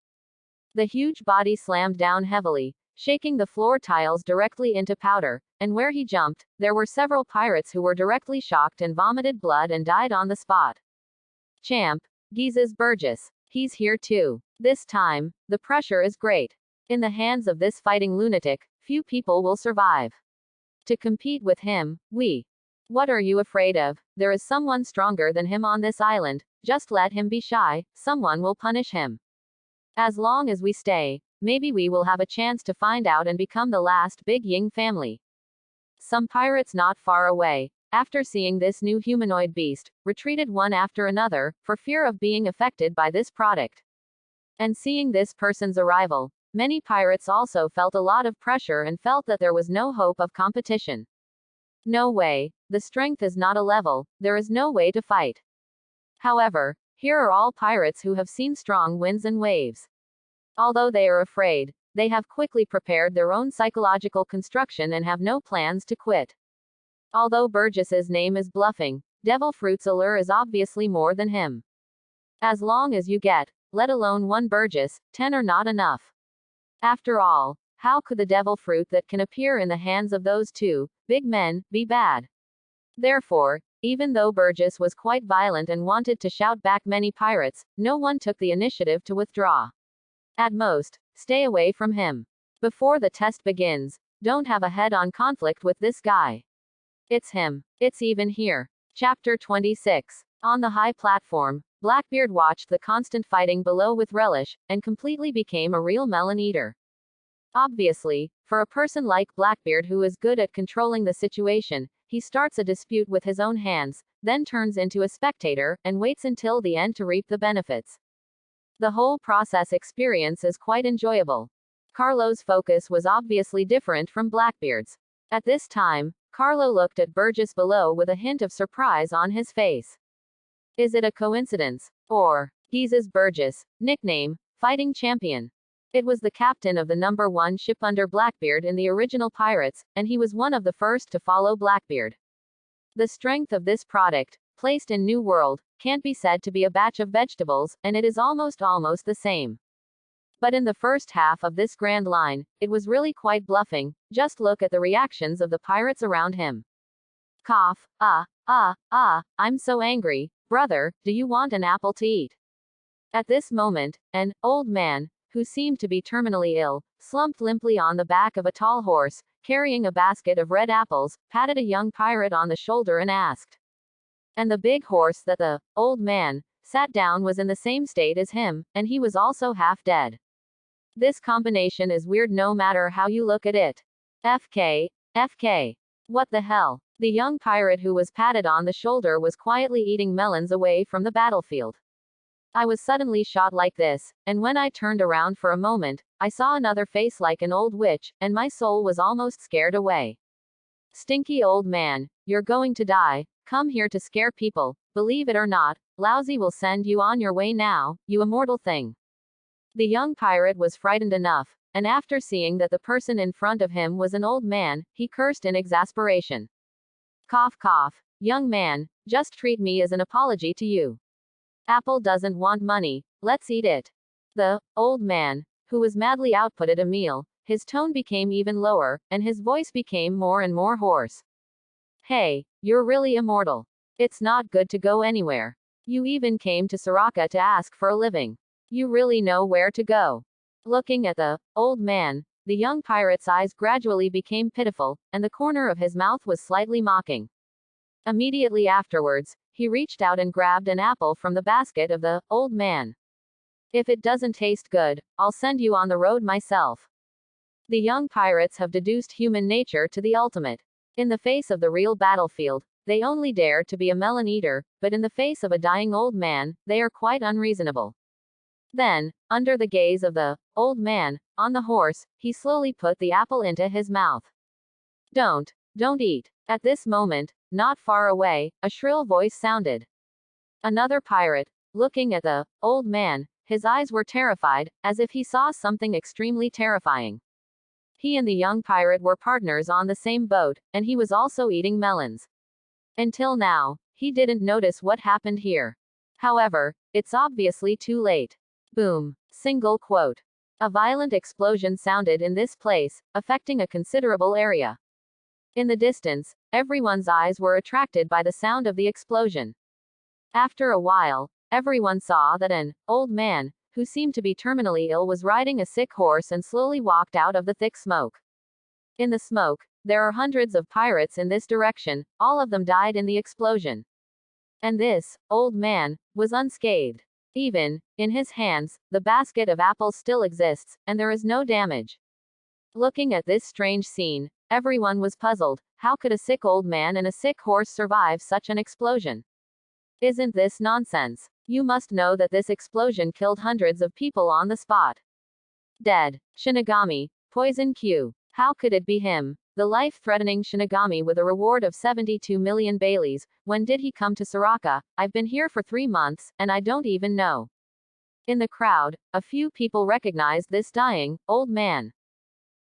The huge body slammed down heavily, shaking the floor tiles directly into powder, and where he jumped, there were several pirates who were directly shocked and vomited blood and died on the spot. Champ, Giza's Burgess. He's here too. This time, the pressure is great. In the hands of this fighting lunatic, few people will survive. To compete with him, What are you afraid of? There is someone stronger than him on this island, just let him be shy, someone will punish him. As long as we stay, maybe we will have a chance to find out and become the last big Ying family. Some pirates not far away, after seeing this new humanoid beast, retreated one after another, for fear of being affected by this product. And seeing this person's arrival, many pirates also felt a lot of pressure and felt that there was no hope of competition. No way, the strength is not a level, there is no way to fight. However, here are all pirates who have seen strong winds and waves. Although they are afraid, they have quickly prepared their own psychological construction and have no plans to quit. Although Burgess's name is bluffing, Devil Fruit's allure is obviously more than him. As long as you get, let alone one Burgess, 10 are not enough. After all, how could the devil fruit that can appear in the hands of those two big men be bad? Therefore, even though Burgess was quite violent and wanted to shout back many pirates, no one took the initiative to withdraw. At most, stay away from him. Before the test begins, don't have a head-on conflict with this guy. It's him. It's even here. Chapter 26. On the high platform, Blackbeard watched the constant fighting below with relish, and completely became a real melon eater. Obviously, for a person like Blackbeard who is good at controlling the situation, he starts a dispute with his own hands, then turns into a spectator, and waits until the end to reap the benefits. The whole process experience is quite enjoyable. Carlo's focus was obviously different from Blackbeard's. At this time, Carlo looked at Burgess below with a hint of surprise on his face. Is it a coincidence? Or, he's Burgess, nickname, Fighting Champion. It was the captain of the number 1 ship under Blackbeard in the original Pirates, and he was one of the first to follow Blackbeard. The strength of this product, placed in New World, can't be said to be a batch of vegetables, and it is almost the same. But in the first half of this grand line, it was really quite bluffing. Just look at the reactions of the pirates around him. Cough, I'm so angry. Brother, do you want an apple to eat? At this moment, an old man, who seemed to be terminally ill, slumped limply on the back of a tall horse, carrying a basket of red apples, patted a young pirate on the shoulder and asked. And the big horse that the old man sat down was in the same state as him, and he was also half dead. This combination is weird no matter how you look at it. FK. What the hell? The young pirate who was patted on the shoulder was quietly eating melons away from the battlefield. I was suddenly shot like this, and when I turned around for a moment, I saw another face like an old witch, and my soul was almost scared away. Stinky old man, you're going to die. Come here to scare people. Believe it or not, Lousy will send you on your way now, you immortal thing. The young pirate was frightened enough, and after seeing that the person in front of him was an old man, he cursed in exasperation. Cough, young man, just treat me as an apology to you. Apple doesn't want money, let's eat it. The old man, who was madly outputted a meal, his tone became even lower, and his voice became more and more hoarse. Hey, you're really immortal. It's not good to go anywhere. You even came to Soraka to ask for a living. You really know where to go. Looking at the old man, the young pirate's eyes gradually became pitiful, and the corner of his mouth was slightly mocking. Immediately afterwards, he reached out and grabbed an apple from the basket of the old man. If it doesn't taste good, I'll send you on the road myself. The young pirates have deduced human nature to the ultimate. In the face of the real battlefield, they only dare to be a melon eater, but in the face of a dying old man, they are quite unreasonable. Then, under the gaze of the old man on the horse, he slowly put the apple into his mouth. Don't eat. At this moment, not far away, a shrill voice sounded. Another pirate, looking at the old man, his eyes were terrified, as if he saw something extremely terrifying. He and the young pirate were partners on the same boat, and he was also eating melons. Until now, he didn't notice what happened here. However, it's obviously too late. Boom. Single quote. A violent explosion sounded in this place, affecting a considerable area. In the distance, everyone's eyes were attracted by the sound of the explosion. After a while, everyone saw that an old man, who seemed to be terminally ill, was riding a sick horse and slowly walked out of the thick smoke. In the smoke, there are hundreds of pirates in this direction, all of them died in the explosion. And this old man was unscathed. Even in his hands, the basket of apples still exists, and there is no damage. Looking at this strange scene, everyone was puzzled. How could a sick old man and a sick horse survive such an explosion? Isn't this nonsense? You must know that this explosion killed hundreds of people on the spot. Dead. Shinigami. Poison Q. How could it be him? The life-threatening Shinigami with a reward of 72 million Baileys. When did he come to Soraka? I've been here for 3 months, and I don't even know. In the crowd, a few people recognized this dying, old man.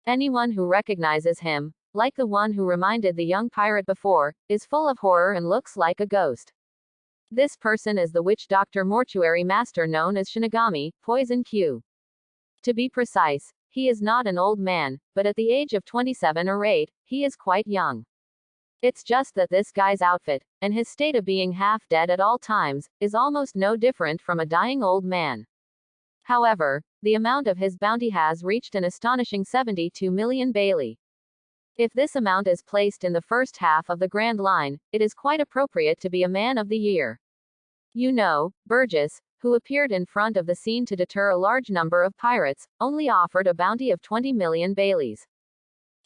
Anyone who recognizes him, like the one who reminded the young pirate before, is full of horror and looks like a ghost. This person is the witch doctor mortuary master known as Shinigami, Poison Q. To be precise, he is not an old man, but at the age of 27 or 8, he is quite young. It's just that this guy's outfit, and his state of being half dead at all times, is almost no different from a dying old man. However, the amount of his bounty has reached an astonishing 72 million Bailey. If this amount is placed in the first half of the Grand Line, it is quite appropriate to be a man of the year. You know, Burgess, who appeared in front of the scene to deter a large number of pirates, only offered a bounty of 20 million Baileys.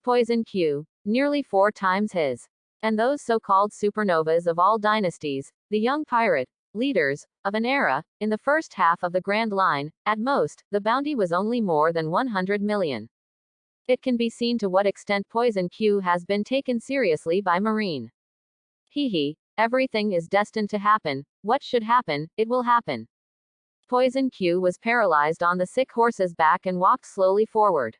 Poison Q, nearly 4 times his. And those so-called supernovas of all dynasties, the young pirate leaders of an era, in the first half of the Grand Line, at most, the bounty was only more than 100 million. It can be seen to what extent Poison Q has been taken seriously by Marine. Hee, everything is destined to happen, what should happen, it will happen. Poison Q was paralyzed on the sick horse's back and walked slowly forward.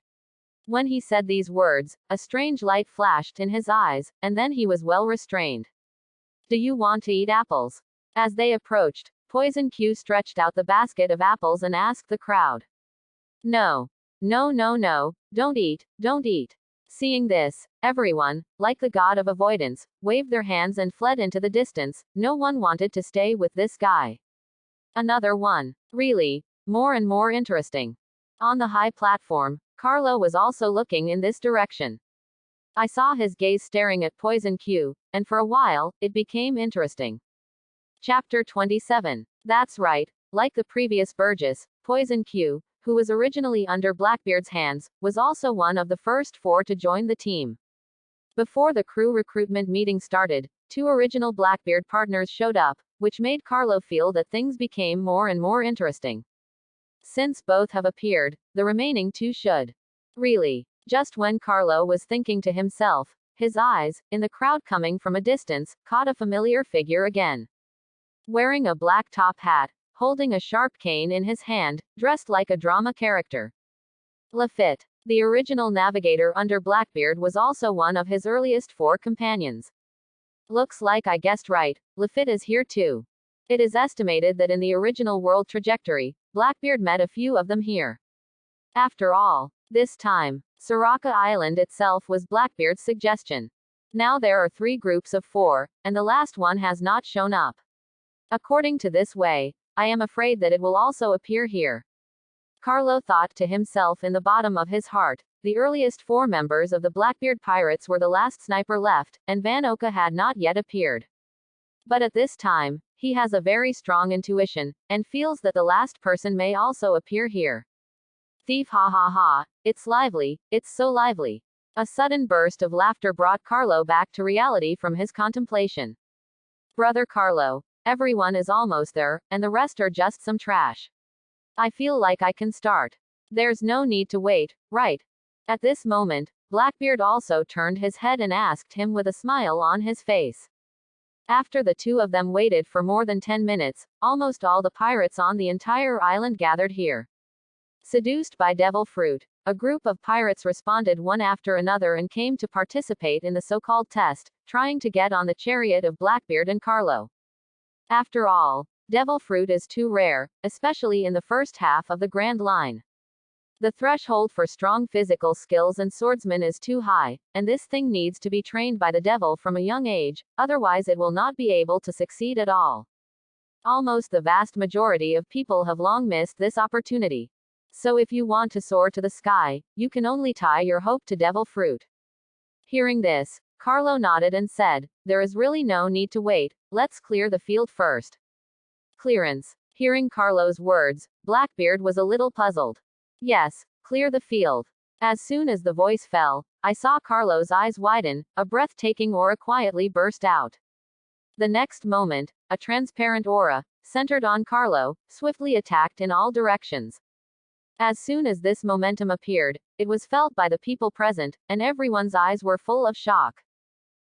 When he said these words, a strange light flashed in his eyes, and then he was well restrained. Do you want to eat apples? As they approached, Poison Q stretched out the basket of apples and asked the crowd. No. No, no, no, don't eat, don't eat. Seeing this, everyone, like the god of avoidance, waved their hands and fled into the distance. No one wanted to stay with this guy. Another one. Really, more and more interesting. On the high platform, Carlo was also looking in this direction. I saw his gaze staring at Poison Q, and for a while, it became interesting. Chapter 27. That's right, like the previous Burgess, Poison Q, who was originally under Blackbeard's hands, was also one of the first 4 to join the team. Before the crew recruitment meeting started, 2 original Blackbeard partners showed up, which made Carlo feel that things became more and more interesting. Since both have appeared, the remaining 2 should. Really. Just when Carlo was thinking to himself, his eyes, in the crowd coming from a distance, caught a familiar figure again. Wearing a black top hat, holding a sharp cane in his hand, dressed like a drama character. Lafitte, the original navigator under Blackbeard, was also one of his earliest 4 companions. Looks like I guessed right, Lafitte is here too. It is estimated that in the original world trajectory, Blackbeard met a few of them here. After all, this time, Soraka Island itself was Blackbeard's suggestion. Now there are 3 groups of 4, and the last one has not shown up. According to this way, I am afraid that it will also appear here. Carlo thought to himself in the bottom of his heart. The earliest 4 members of the Blackbeard pirates were the last sniper left, and Van Oka had not yet appeared. But at this time, he has a very strong intuition, and feels that the last person may also appear here. Thief, ha ha ha, it's lively, it's so lively. A sudden burst of laughter brought Carlo back to reality from his contemplation. Brother Carlo, everyone is almost there, and the rest are just some trash. I feel like I can start. There's no need to wait, right? At this moment, Blackbeard also turned his head and asked him with a smile on his face. After the 2 of them waited for more than 10 minutes, almost all the pirates on the entire island gathered here. Seduced by devil fruit, a group of pirates responded one after another and came to participate in the so-called test, trying to get on the chariot of Blackbeard and Carlo. After all, devil fruit is too rare, especially in the first half of the Grand Line. The threshold for strong physical skills and swordsmen is too high, and this thing needs to be trained by the devil from a young age, otherwise it will not be able to succeed at all. Almost the vast majority of people have long missed this opportunity. So if you want to soar to the sky, you can only tie your hope to devil fruit. Hearing this, Carlo nodded and said, there is really no need to wait, let's clear the field first. Clearance. Hearing Carlo's words, Blackbeard was a little puzzled. Yes, clear the field. As soon as the voice fell, I saw Carlo's eyes widen, a breathtaking aura quietly burst out. The next moment, a transparent aura, centered on Carlo, swiftly attacked in all directions. As soon as this momentum appeared, it was felt by the people present, and everyone's eyes were full of shock.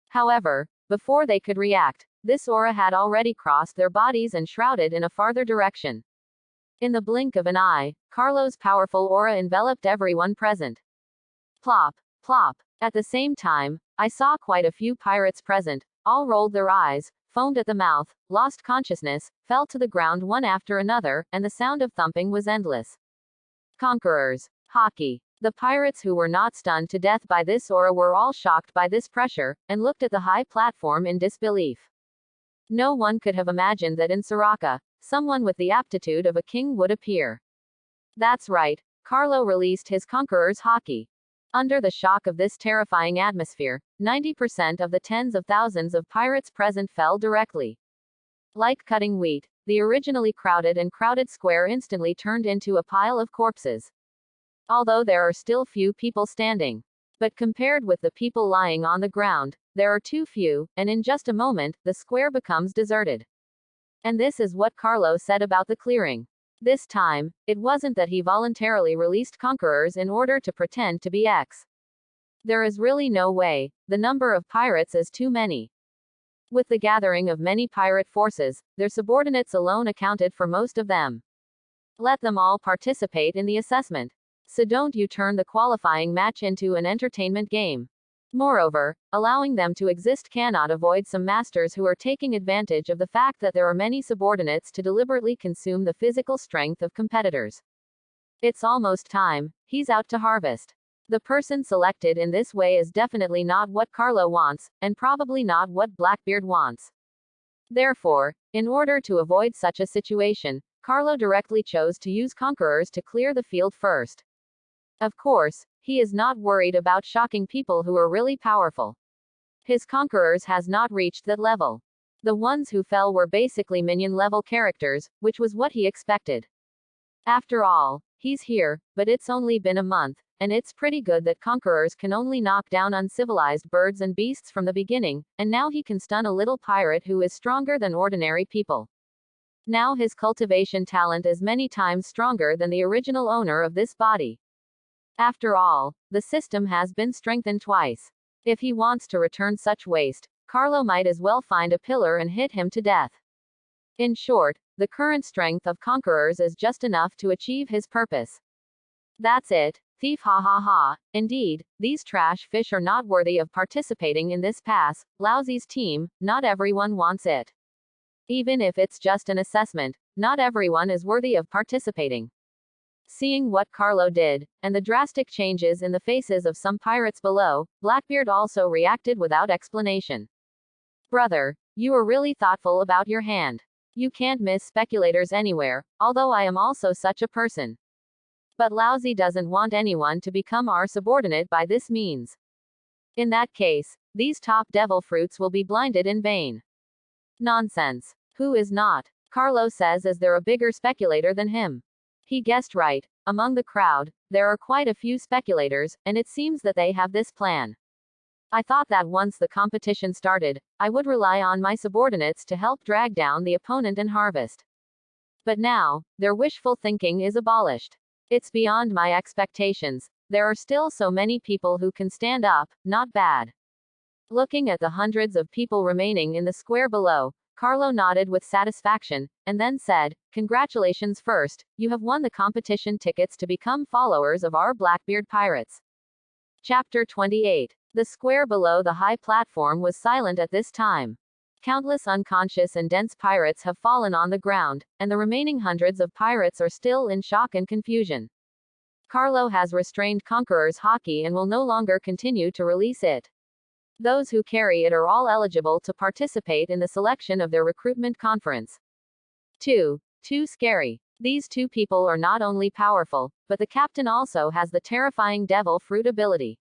However, before they could react, this aura had already crossed their bodies and shrouded in a farther direction. In the blink of an eye, Carlo's powerful aura enveloped everyone present. Plop, plop. At the same time, I saw quite a few pirates present, all rolled their eyes, foamed at the mouth, lost consciousness, fell to the ground one after another, and the sound of thumping was endless. Conquerors. Hockey. The pirates who were not stunned to death by this aura were all shocked by this pressure, and looked at the high platform in disbelief. No one could have imagined that in Soraka, someone with the aptitude of a king would appear. That's right, Carlo released his conqueror's haki. Under the shock of this terrifying atmosphere, 90% of the tens of thousands of pirates present fell directly. Like cutting wheat, the originally crowded square instantly turned into a pile of corpses. Although there are still few people standing. But compared with the people lying on the ground, there are too few, and in just a moment, the square becomes deserted. And this is what Carlo said about the clearing. This time, it wasn't that he voluntarily released conquerors in order to pretend to be X. There is really no way, the number of pirates is too many. With the gathering of many pirate forces, their subordinates alone accounted for most of them. Let them all participate in the assessment. So don't you turn the qualifying match into an entertainment game. Moreover, allowing them to exist cannot avoid some masters who are taking advantage of the fact that there are many subordinates to deliberately consume the physical strength of competitors. It's almost time, he's out to harvest. The person selected in this way is definitely not what Carlo wants, and probably not what Blackbeard wants. Therefore, in order to avoid such a situation, Carlo directly chose to use conquerors to clear the field first. Of course, he is not worried about shocking people who are really powerful. His conquerors has not reached that level. The ones who fell were basically minion-level characters, which was what he expected. After all, he's here, but it's only been a month, and it's pretty good that conquerors can only knock down uncivilized birds and beasts from the beginning, and now he can stun a little pirate who is stronger than ordinary people. Now his cultivation talent is many times stronger than the original owner of this body. After all, the system has been strengthened twice. If he wants to return such waste, Carlo might as well find a pillar and hit him to death. In short, the current strength of conquerors is just enough to achieve his purpose. That's it, thief, ha ha ha. Indeed, these trash fish are not worthy of participating in this pass, lousy's team, not everyone wants it. Even if it's just an assessment, not everyone is worthy of participating. Seeing what Carlo did, and the drastic changes in the faces of some pirates below, Blackbeard also reacted without explanation. Brother, you are really thoughtful about your hand. You can't miss speculators anywhere, although I am also such a person. But Lousy doesn't want anyone to become our subordinate by this means. In that case, these top devil fruits will be blinded in vain. Nonsense. Who is not? Carlo says, is there a bigger speculator than him? He guessed right. Among the crowd, there are quite a few speculators, and it seems that they have this plan. I thought that once the competition started, I would rely on my subordinates to help drag down the opponent and harvest. But now, their wishful thinking is abolished. It's beyond my expectations. There are still so many people who can stand up, not bad. Looking at the hundreds of people remaining in the square below, Carlo nodded with satisfaction, and then said, "Congratulations first, you have won the competition tickets to become followers of our Blackbeard pirates." Chapter 28. The square below the high platform was silent at this time. Countless unconscious and dense pirates have fallen on the ground, and the remaining hundreds of pirates are still in shock and confusion. Carlo has restrained Conqueror's haki and will no longer continue to release it. Those who carry it are all eligible to participate in the selection of their recruitment conference. Too scary. These two people are not only powerful, but the captain also has the terrifying devil fruit ability.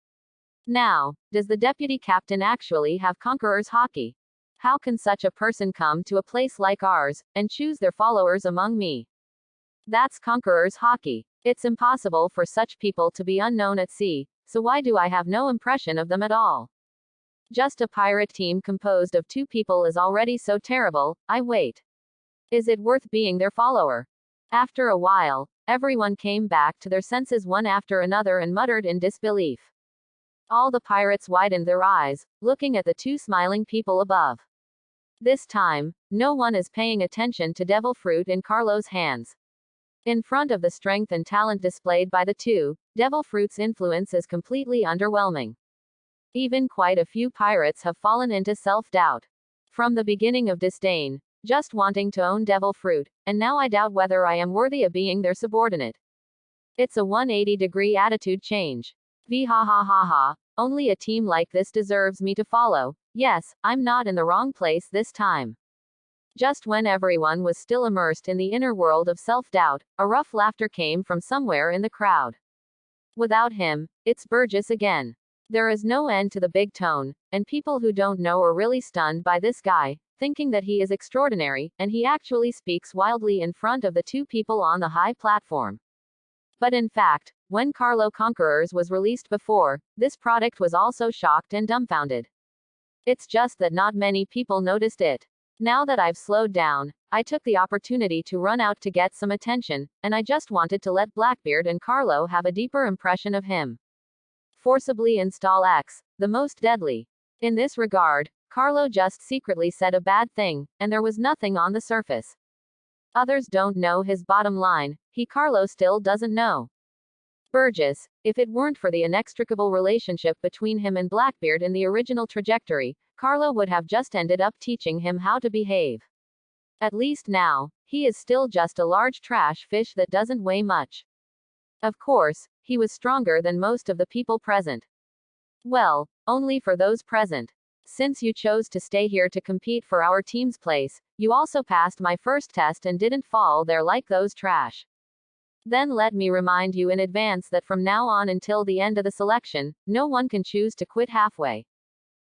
Now, does the deputy captain actually have Conqueror's haki? How can such a person come to a place like ours, and choose their followers among me? That's Conqueror's haki. It's impossible for such people to be unknown at sea, so why do I have no impression of them at all? Just a pirate team composed of two people is already so terrible, I wait. Is it worth being their follower? After a while, everyone came back to their senses one after another and muttered in disbelief. All the pirates widened their eyes, looking at the two smiling people above. This time, no one is paying attention to devil fruit in Carlo's hands. In front of the strength and talent displayed by the two, devil fruit's influence is completely underwhelming. Even quite a few pirates have fallen into self-doubt. From the beginning of disdain, just wanting to own devil fruit, and now I doubt whether I am worthy of being their subordinate. It's a 180-degree attitude change. Ha ha ha ha, only a team like this deserves me to follow. Yes, I'm not in the wrong place this time. Just when everyone was still immersed in the inner world of self-doubt, a rough laughter came from somewhere in the crowd. Without him, it's Burgess again. There is no end to the big tone, and people who don't know are really stunned by this guy, thinking that he is extraordinary, and he actually speaks wildly in front of the two people on the high platform. But in fact, when Carlo Conquerors was released before, this product was also shocked and dumbfounded. It's just that not many people noticed it. Now that I've slowed down, I took the opportunity to run out to get some attention, and I just wanted to let Blackbeard and Carlo have a deeper impression of him. Forcibly install X, the most deadly. In this regard, Carlo just secretly said a bad thing, and there was nothing on the surface. Others don't know his bottom line, Carlo still doesn't know. Burgess, if it weren't for the inextricable relationship between him and Blackbeard in the original trajectory, Carlo would have just ended up teaching him how to behave. At least now, he is still just a large trash fish that doesn't weigh much. Of course, he was stronger than most of the people present. Well, only for those present. Since you chose to stay here to compete for our team's place, you also passed my first test and didn't fall there like those trash. Then let me remind you in advance that from now on until the end of the selection, no one can choose to quit halfway.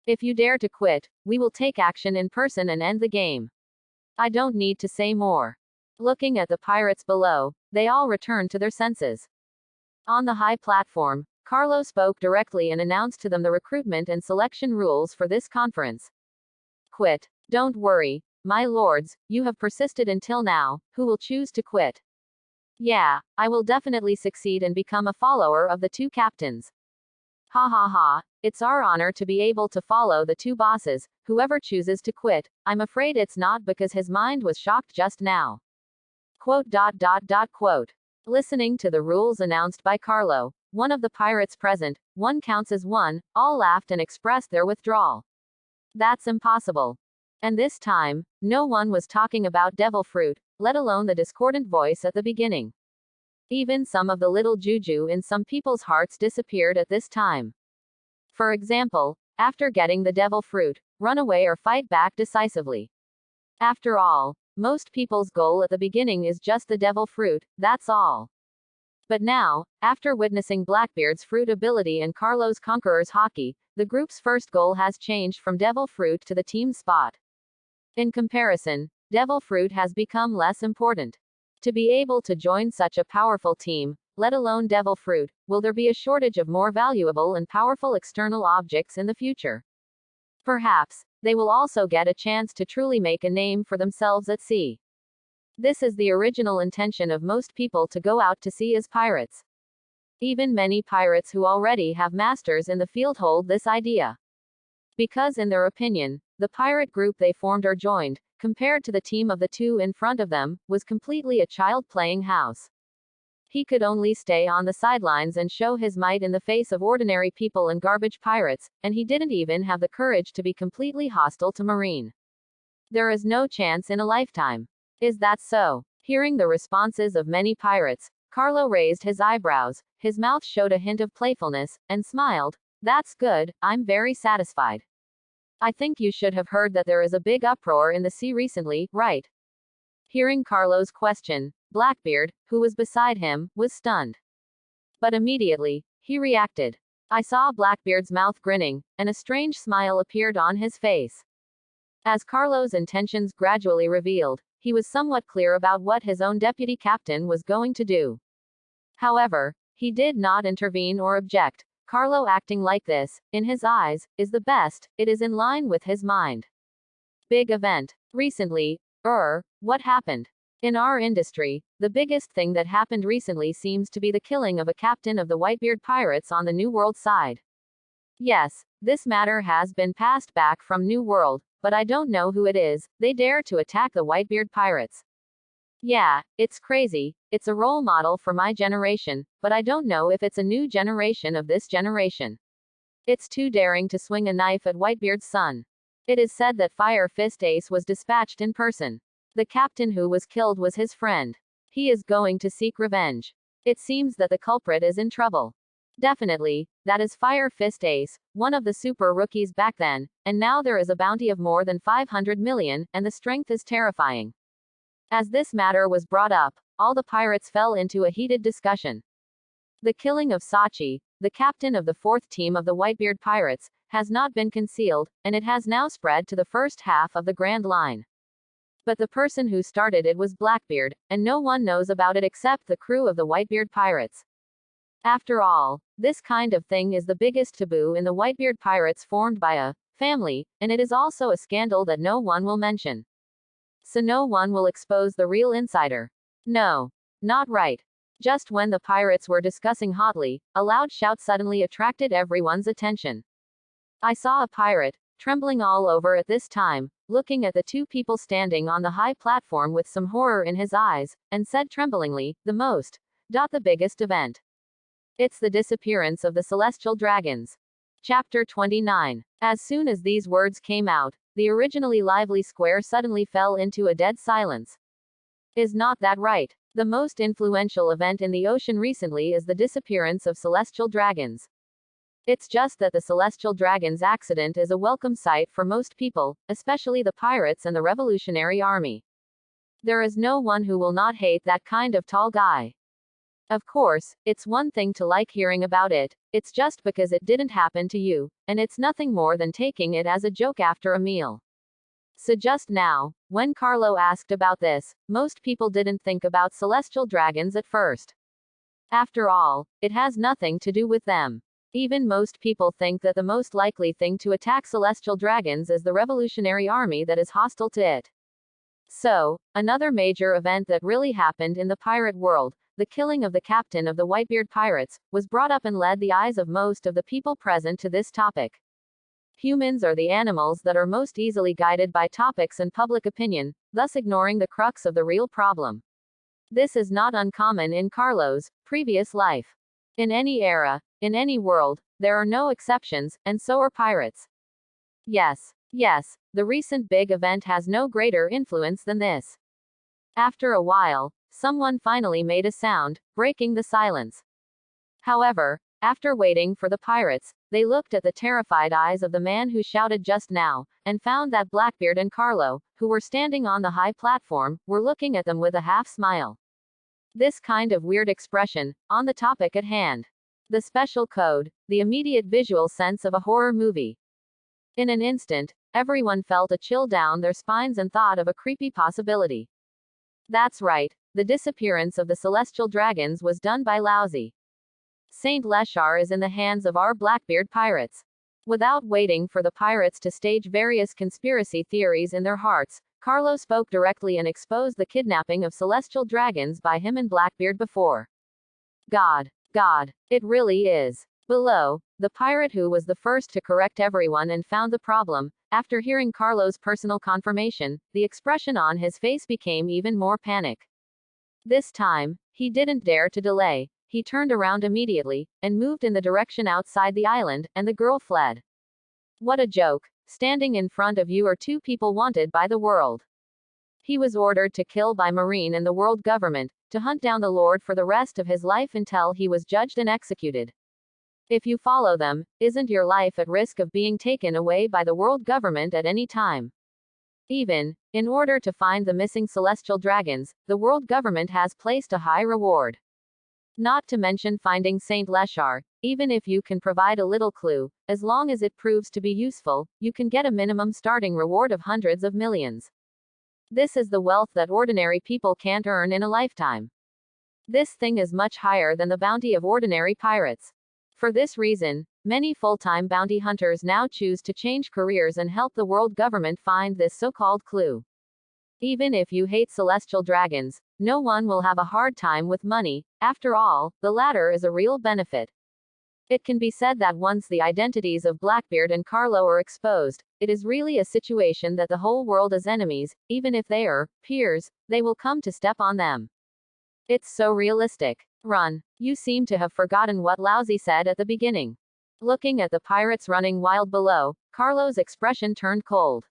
If you dare to quit, we will take action in person and end the game. I don't need to say more. Looking at the pirates below, they all returned to their senses. On the high platform, Carlo spoke directly and announced to them the recruitment and selection rules for this conference. Quit. Don't worry, my lords, you have persisted until now, who will choose to quit? Yeah, I will definitely succeed and become a follower of the two captains. Ha ha ha, it's our honor to be able to follow the two bosses, whoever chooses to quit, I'm afraid it's not because his mind was shocked just now. Quote. Listening to the rules announced by Carlo, one of the pirates present, one counts as one, all laughed and expressed their withdrawal. That's impossible. And this time, no one was talking about devil fruit, let alone the discordant voice at the beginning. Even some of the little juju in some people's hearts disappeared at this time. For example, after getting the devil fruit, run away or fight back decisively. After all, most people's goal at the beginning is just the devil fruit, that's all. But now, after witnessing Blackbeard's fruit ability and Carlo's Conqueror's hockey, the group's first goal has changed from devil fruit to the team spot. In comparison, devil fruit has become less important. To be able to join such a powerful team, let alone devil fruit, will there be a shortage of more valuable and powerful external objects in the future? Perhaps, they will also get a chance to truly make a name for themselves at sea. This is the original intention of most people to go out to sea as pirates. Even many pirates who already have masters in the field hold this idea. Because in their opinion, the pirate group they formed or joined, compared to the team of the two in front of them, was completely a child playing house. He could only stay on the sidelines and show his might in the face of ordinary people and garbage pirates, and he didn't even have the courage to be completely hostile to Marine. There is no chance in a lifetime. Is that so? Hearing the responses of many pirates, Carlo raised his eyebrows, his mouth showed a hint of playfulness, and smiled. That's good, I'm very satisfied. I think you should have heard that there is a big uproar in the sea recently, right? Hearing Carlo's question, Blackbeard, who was beside him, was stunned. But immediately, he reacted. I saw Blackbeard's mouth grinning, and a strange smile appeared on his face. As Carlo's intentions gradually revealed, he was somewhat clear about what his own deputy captain was going to do. However, he did not intervene or object. Carlo acting like this, in his eyes, is the best, it is in line with his mind. Big event. Recently, what happened? In our industry, the biggest thing that happened recently seems to be the killing of a captain of the Whitebeard pirates on the New World side. Yes, this matter has been passed back from New World, but I don't know who it is, they dare to attack the Whitebeard pirates. Yeah, it's crazy, it's a role model for my generation, but I don't know if it's a new generation of this generation. It's too daring to swing a knife at Whitebeard's son. It is said that Fire Fist Ace was dispatched in person. The captain who was killed was his friend. He is going to seek revenge. It seems that the culprit is in trouble. Definitely, that is Fire Fist Ace, one of the super rookies back then, and now there is a bounty of more than 500 million, and the strength is terrifying. As this matter was brought up, all the pirates fell into a heated discussion. The killing of Sachi, the captain of the fourth team of the Whitebeard pirates, has not been concealed, and it has now spread to the first half of the Grand Line. But the person who started it was Blackbeard, and no one knows about it except the crew of the Whitebeard pirates. After all, this kind of thing is the biggest taboo in the Whitebeard pirates formed by a family, and it is also a scandal that no one will mention. So no one will expose the real insider. No. Not right. Just when the pirates were discussing hotly, a loud shout suddenly attracted everyone's attention. I saw a pirate, trembling all over at this time, looking at the two people standing on the high platform with some horror in his eyes, and said tremblingly, the biggest event. It's the disappearance of the celestial dragons. Chapter 29. As soon as these words came out, the originally lively square suddenly fell into a dead silence. Is not that right? The most influential event in the ocean recently is the disappearance of celestial dragons. It's just that the celestial dragons accident is a welcome sight for most people, especially the pirates and the Revolutionary Army. There is no one who will not hate that kind of tall guy. Of course, it's one thing to like hearing about it, it's just because it didn't happen to you, and it's nothing more than taking it as a joke after a meal. So just now, when Carlo asked about this, most people didn't think about celestial dragons at first. After all, it has nothing to do with them. Even most people think that the most likely thing to attack celestial dragons is the Revolutionary Army that is hostile to it. So, another major event that really happened in the pirate world, the killing of the captain of the Whitebeard pirates, was brought up and led the eyes of most of the people present to this topic. Humans are the animals that are most easily guided by topics and public opinion, thus ignoring the crux of the real problem. This is not uncommon in Carlo's previous life. In any era, in any world, there are no exceptions, and so are pirates. Yes, the recent big event has no greater influence than this. After a while, someone finally made a sound, breaking the silence. However, after waiting for the pirates, they looked at the terrified eyes of the man who shouted just now, and found that Blackbeard and Carlo, who were standing on the high platform, were looking at them with a half-smile. This kind of weird expression, on the topic at hand. The special code, the immediate visual sense of a horror movie. In an instant, everyone felt a chill down their spines and thought of a creepy possibility. That's right, the disappearance of the celestial dragons was done by Lousy. Saint Leshar is in the hands of our Blackbeard pirates. Without waiting for the pirates to stage various conspiracy theories in their hearts, Carlo spoke directly and exposed the kidnapping of celestial dragons by him and Blackbeard before. God, it really is. Below, the pirate who was the first to correct everyone and found the problem, after hearing Carlo's personal confirmation, the expression on his face became even more panic. This time, he didn't dare to delay. He turned around immediately, and moved in the direction outside the island, and the girl fled. What a joke. Standing in front of you are two people wanted by the world. He was ordered to kill by Marine and the world government, to hunt down the Lord for the rest of his life until he was judged and executed. If you follow them, isn't your life at risk of being taken away by the world government at any time? Even, in order to find the missing celestial dragons, the world government has placed a high reward. Not to mention finding Saint Leshar, even if you can provide a little clue, as long as it proves to be useful, you can get a minimum starting reward of hundreds of millions. This is the wealth that ordinary people can't earn in a lifetime. This thing is much higher than the bounty of ordinary pirates. For this reason, many full-time bounty hunters now choose to change careers and help the world government find this so-called clue. Even if you hate celestial dragons, no one will have a hard time with money. After all, the latter is a real benefit. It can be said that once the identities of Blackbeard and Carlo are exposed, it is really a situation that the whole world is enemies, even if they are peers, they will come to step on them. It's so realistic. Run. You seem to have forgotten what Lousy said at the beginning. Looking at the pirates running wild below, Carlo's expression turned cold.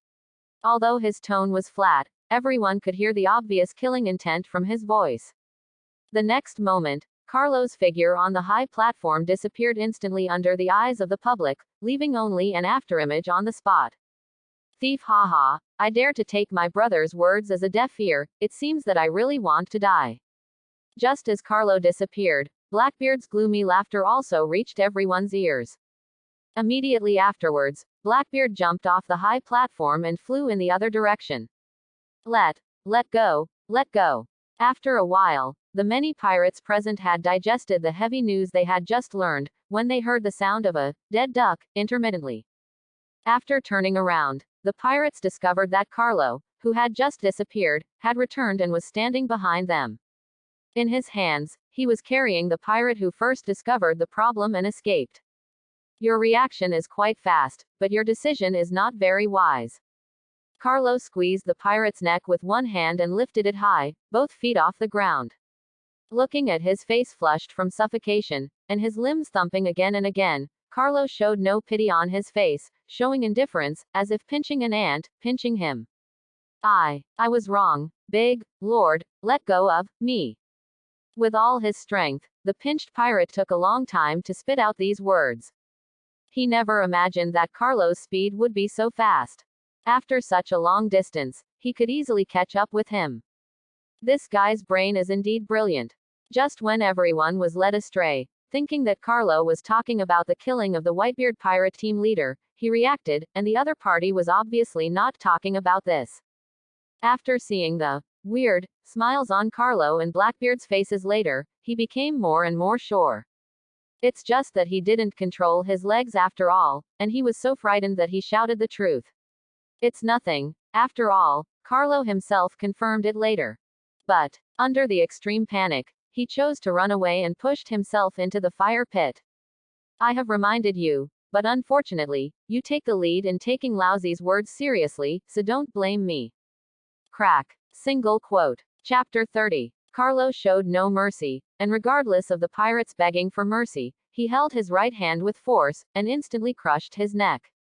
Although his tone was flat, everyone could hear the obvious killing intent from his voice. The next moment, Carlo's figure on the high platform disappeared instantly under the eyes of the public, leaving only an afterimage on the spot. Thief, haha, I dare to take my brother's words as a deaf ear, it seems that I really want to die. Just as Carlo disappeared, Blackbeard's gloomy laughter also reached everyone's ears. Immediately afterwards, Blackbeard jumped off the high platform and flew in the other direction. Let go, let go. After a while, the many pirates present had digested the heavy news they had just learned, when they heard the sound of a dead duck, intermittently. After turning around, the pirates discovered that Carlo, who had just disappeared, had returned and was standing behind them. In his hands, he was carrying the pirate who first discovered the problem and escaped. Your reaction is quite fast, but your decision is not very wise. Carlo squeezed the pirate's neck with one hand and lifted it high, both feet off the ground. Looking at his face flushed from suffocation, and his limbs thumping again and again, Carlo showed no pity on his face, showing indifference, as if pinching an ant, pinching him. I was wrong, big Lord, let go of me. With all his strength, the pinched pirate took a long time to spit out these words. He never imagined that Carlo's speed would be so fast. After such a long distance, he could easily catch up with him. This guy's brain is indeed brilliant. Just when everyone was led astray, thinking that Carlo was talking about the killing of the Whitebeard pirate team leader, he reacted, and the other party was obviously not talking about this. After seeing the weird smiles on Carlo and Blackbeard's faces later, he became more and more sure. It's just that he didn't control his legs after all, and he was so frightened that he shouted the truth. It's nothing, after all, Carlo himself confirmed it later. But, under the extreme panic, he chose to run away and pushed himself into the fire pit. I have reminded you, but unfortunately, you take the lead in taking Lousy's words seriously, so don't blame me. Crack. Single quote. Chapter 30. Carlo showed no mercy, and regardless of the pirates begging for mercy, he held his right hand with force, and instantly crushed his neck.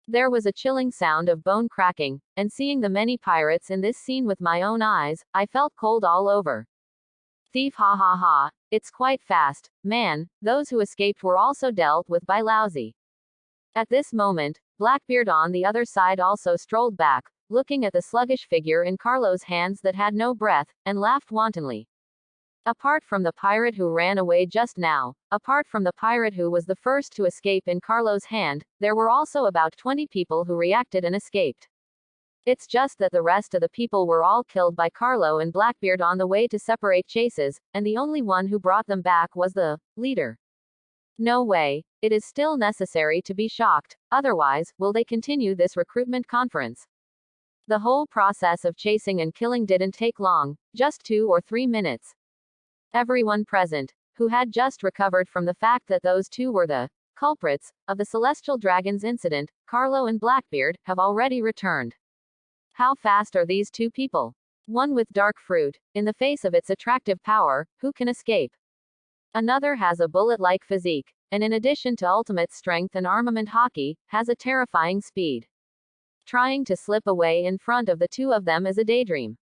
There was a chilling sound of bone cracking, and seeing the many pirates in this scene with my own eyes, I felt cold all over. Thief, ha ha ha, it's quite fast, man. Those who escaped were also dealt with by Lousy. At this moment, Blackbeard on the other side also strolled back, looking at the sluggish figure in Carlo's hands that had no breath, and laughed wantonly. Apart from the pirate who ran away just now, apart from the pirate who was the first to escape in Carlo's hand, there were also about 20 people who reacted and escaped. It's just that the rest of the people were all killed by Carlo and Blackbeard on the way to separate chases, and the only one who brought them back was the leader. No way, it is still necessary to be shocked, otherwise, will they continue this recruitment conference? The whole process of chasing and killing didn't take long, just 2 or 3 minutes. Everyone present, who had just recovered from the fact that those two were the culprits of the Celestial Dragons incident, Carlo and Blackbeard, have already returned. How fast are these two people? One with dark fruit, in the face of its attractive power, who can escape? Another has a bullet-like physique, and in addition to ultimate strength and armament hockey, has a terrifying speed. Trying to slip away in front of the two of them is a daydream.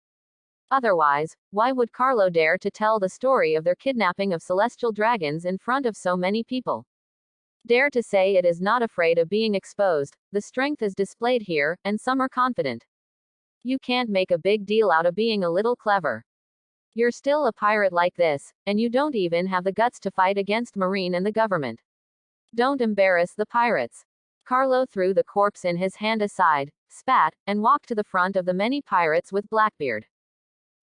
Otherwise, why would Carlo dare to tell the story of their kidnapping of celestial dragons in front of so many people? Dare to say it is not afraid of being exposed, the strength is displayed here, and some are confident. You can't make a big deal out of being a little clever. You're still a pirate like this, and you don't even have the guts to fight against Marine and the government. Don't embarrass the pirates. Carlo threw the corpse in his hand aside, spat, and walked to the front of the many pirates with Blackbeard.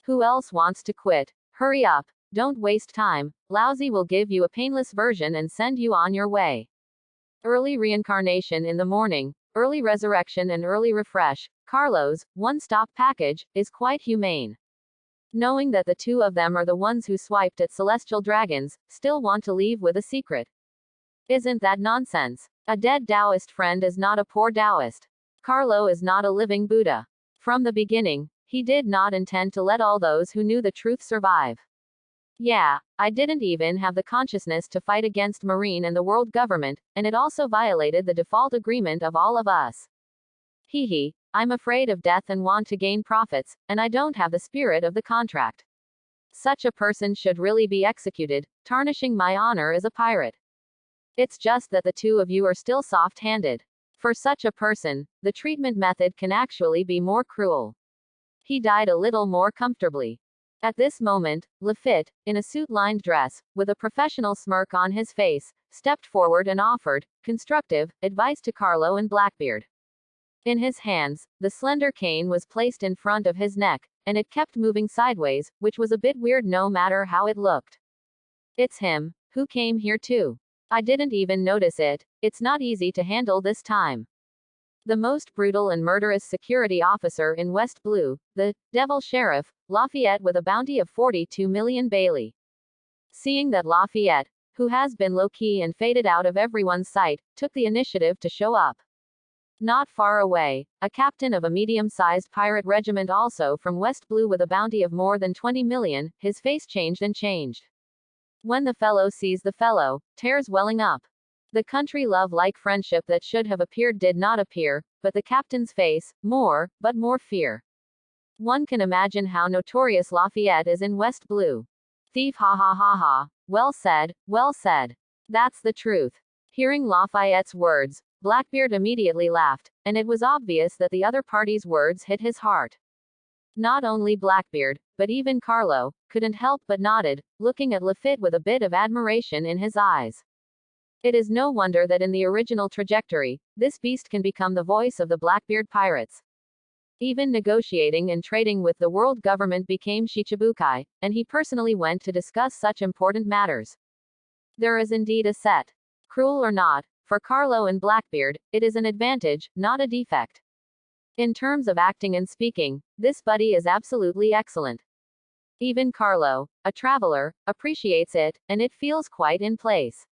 Who else wants to quit? Hurry up. Don't waste time. Lousy will give you a painless version and send you on your way. Early reincarnation in the morning, early resurrection and early refresh, Carlo's one-stop package is quite humane. Knowing that the two of them are the ones who swiped at celestial dragons, still want to leave with a secret. Isn't that nonsense? A dead Taoist friend is not a poor Taoist. Carlo is not a living Buddha. From the beginning, he did not intend to let all those who knew the truth survive. Yeah, I didn't even have the consciousness to fight against Marine and the world government, and it also violated the default agreement of all of us. Hee, I'm afraid of death and want to gain profits, and I don't have the spirit of the contract. Such a person should really be executed, tarnishing my honor as a pirate. It's just that the two of you are still soft-handed. For such a person, the treatment method can actually be more cruel. He died a little more comfortably. At this moment, Lafitte, in a suit-lined dress, with a professional smirk on his face, stepped forward and offered constructive advice to Carlo and Blackbeard. In his hands, the slender cane was placed in front of his neck, and it kept moving sideways, which was a bit weird no matter how it looked. It's him. Who came here too? I didn't even notice it. It's not easy to handle this time. The most brutal and murderous security officer in West Blue, the Devil Sheriff, Lafayette, with a bounty of 42 million Bailey. Seeing that Lafayette, who has been low-key and faded out of everyone's sight, took the initiative to show up. Not far away, a captain of a medium-sized pirate regiment, also from West Blue, with a bounty of more than 20 million, his face changed and changed. When the fellow sees the fellow, tears welling up. The country love-like friendship that should have appeared did not appear, but the captain's face, more fear. One can imagine how notorious Lafayette is in West Blue. Thief, ha ha ha ha. Well said, well said. That's the truth. Hearing Lafayette's words, Blackbeard immediately laughed, and it was obvious that the other party's words hit his heart. Not only Blackbeard, but even Carlo, couldn't help but nodded, looking at Lafitte with a bit of admiration in his eyes. It is no wonder that in the original trajectory, this beast can become the voice of the Blackbeard pirates. Even negotiating and trading with the world government became Shichibukai, and he personally went to discuss such important matters. There is indeed a set. Cruel or not, for Carlo and Blackbeard, it is an advantage, not a defect. In terms of acting and speaking, this buddy is absolutely excellent. Even Carlo, a traveler, appreciates it, and it feels quite in place.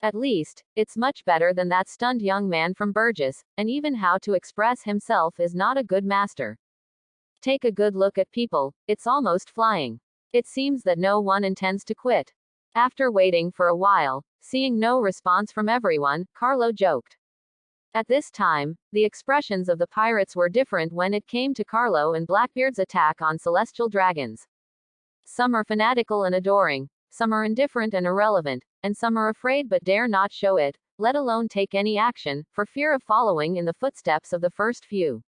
At least, it's much better than that stunned young man from Burgess, and even how to express himself is not a good master. Take a good look at people, it's almost flying. It seems that no one intends to quit. After waiting for a while, seeing no response from everyone, Carlo joked. At this time, the expressions of the pirates were different when it came to Carlo and Blackbeard's attack on celestial dragons. Some are fanatical and adoring, some are indifferent and irrelevant, and some are afraid but dare not show it, let alone take any action, for fear of following in the footsteps of the first few.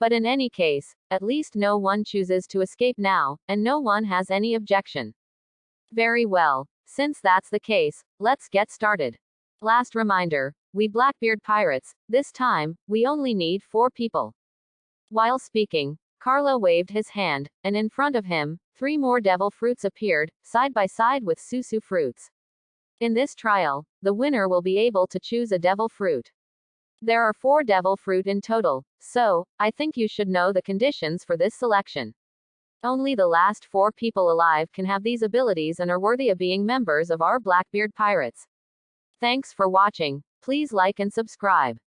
But in any case, at least no one chooses to escape now, and no one has any objection. Very well, since that's the case, let's get started. Last reminder, we Blackbeard pirates, this time, we only need 4 people. While speaking, Carlo waved his hand, and in front of him, 3 more devil fruits appeared, side by side with susu fruits. In this trial, the winner will be able to choose a devil fruit. There are 4 devil fruit in total, so, I think you should know the conditions for this selection. Only the last 4 people alive can have these abilities and are worthy of being members of our Blackbeard pirates. Thanks for watching. Please like and subscribe.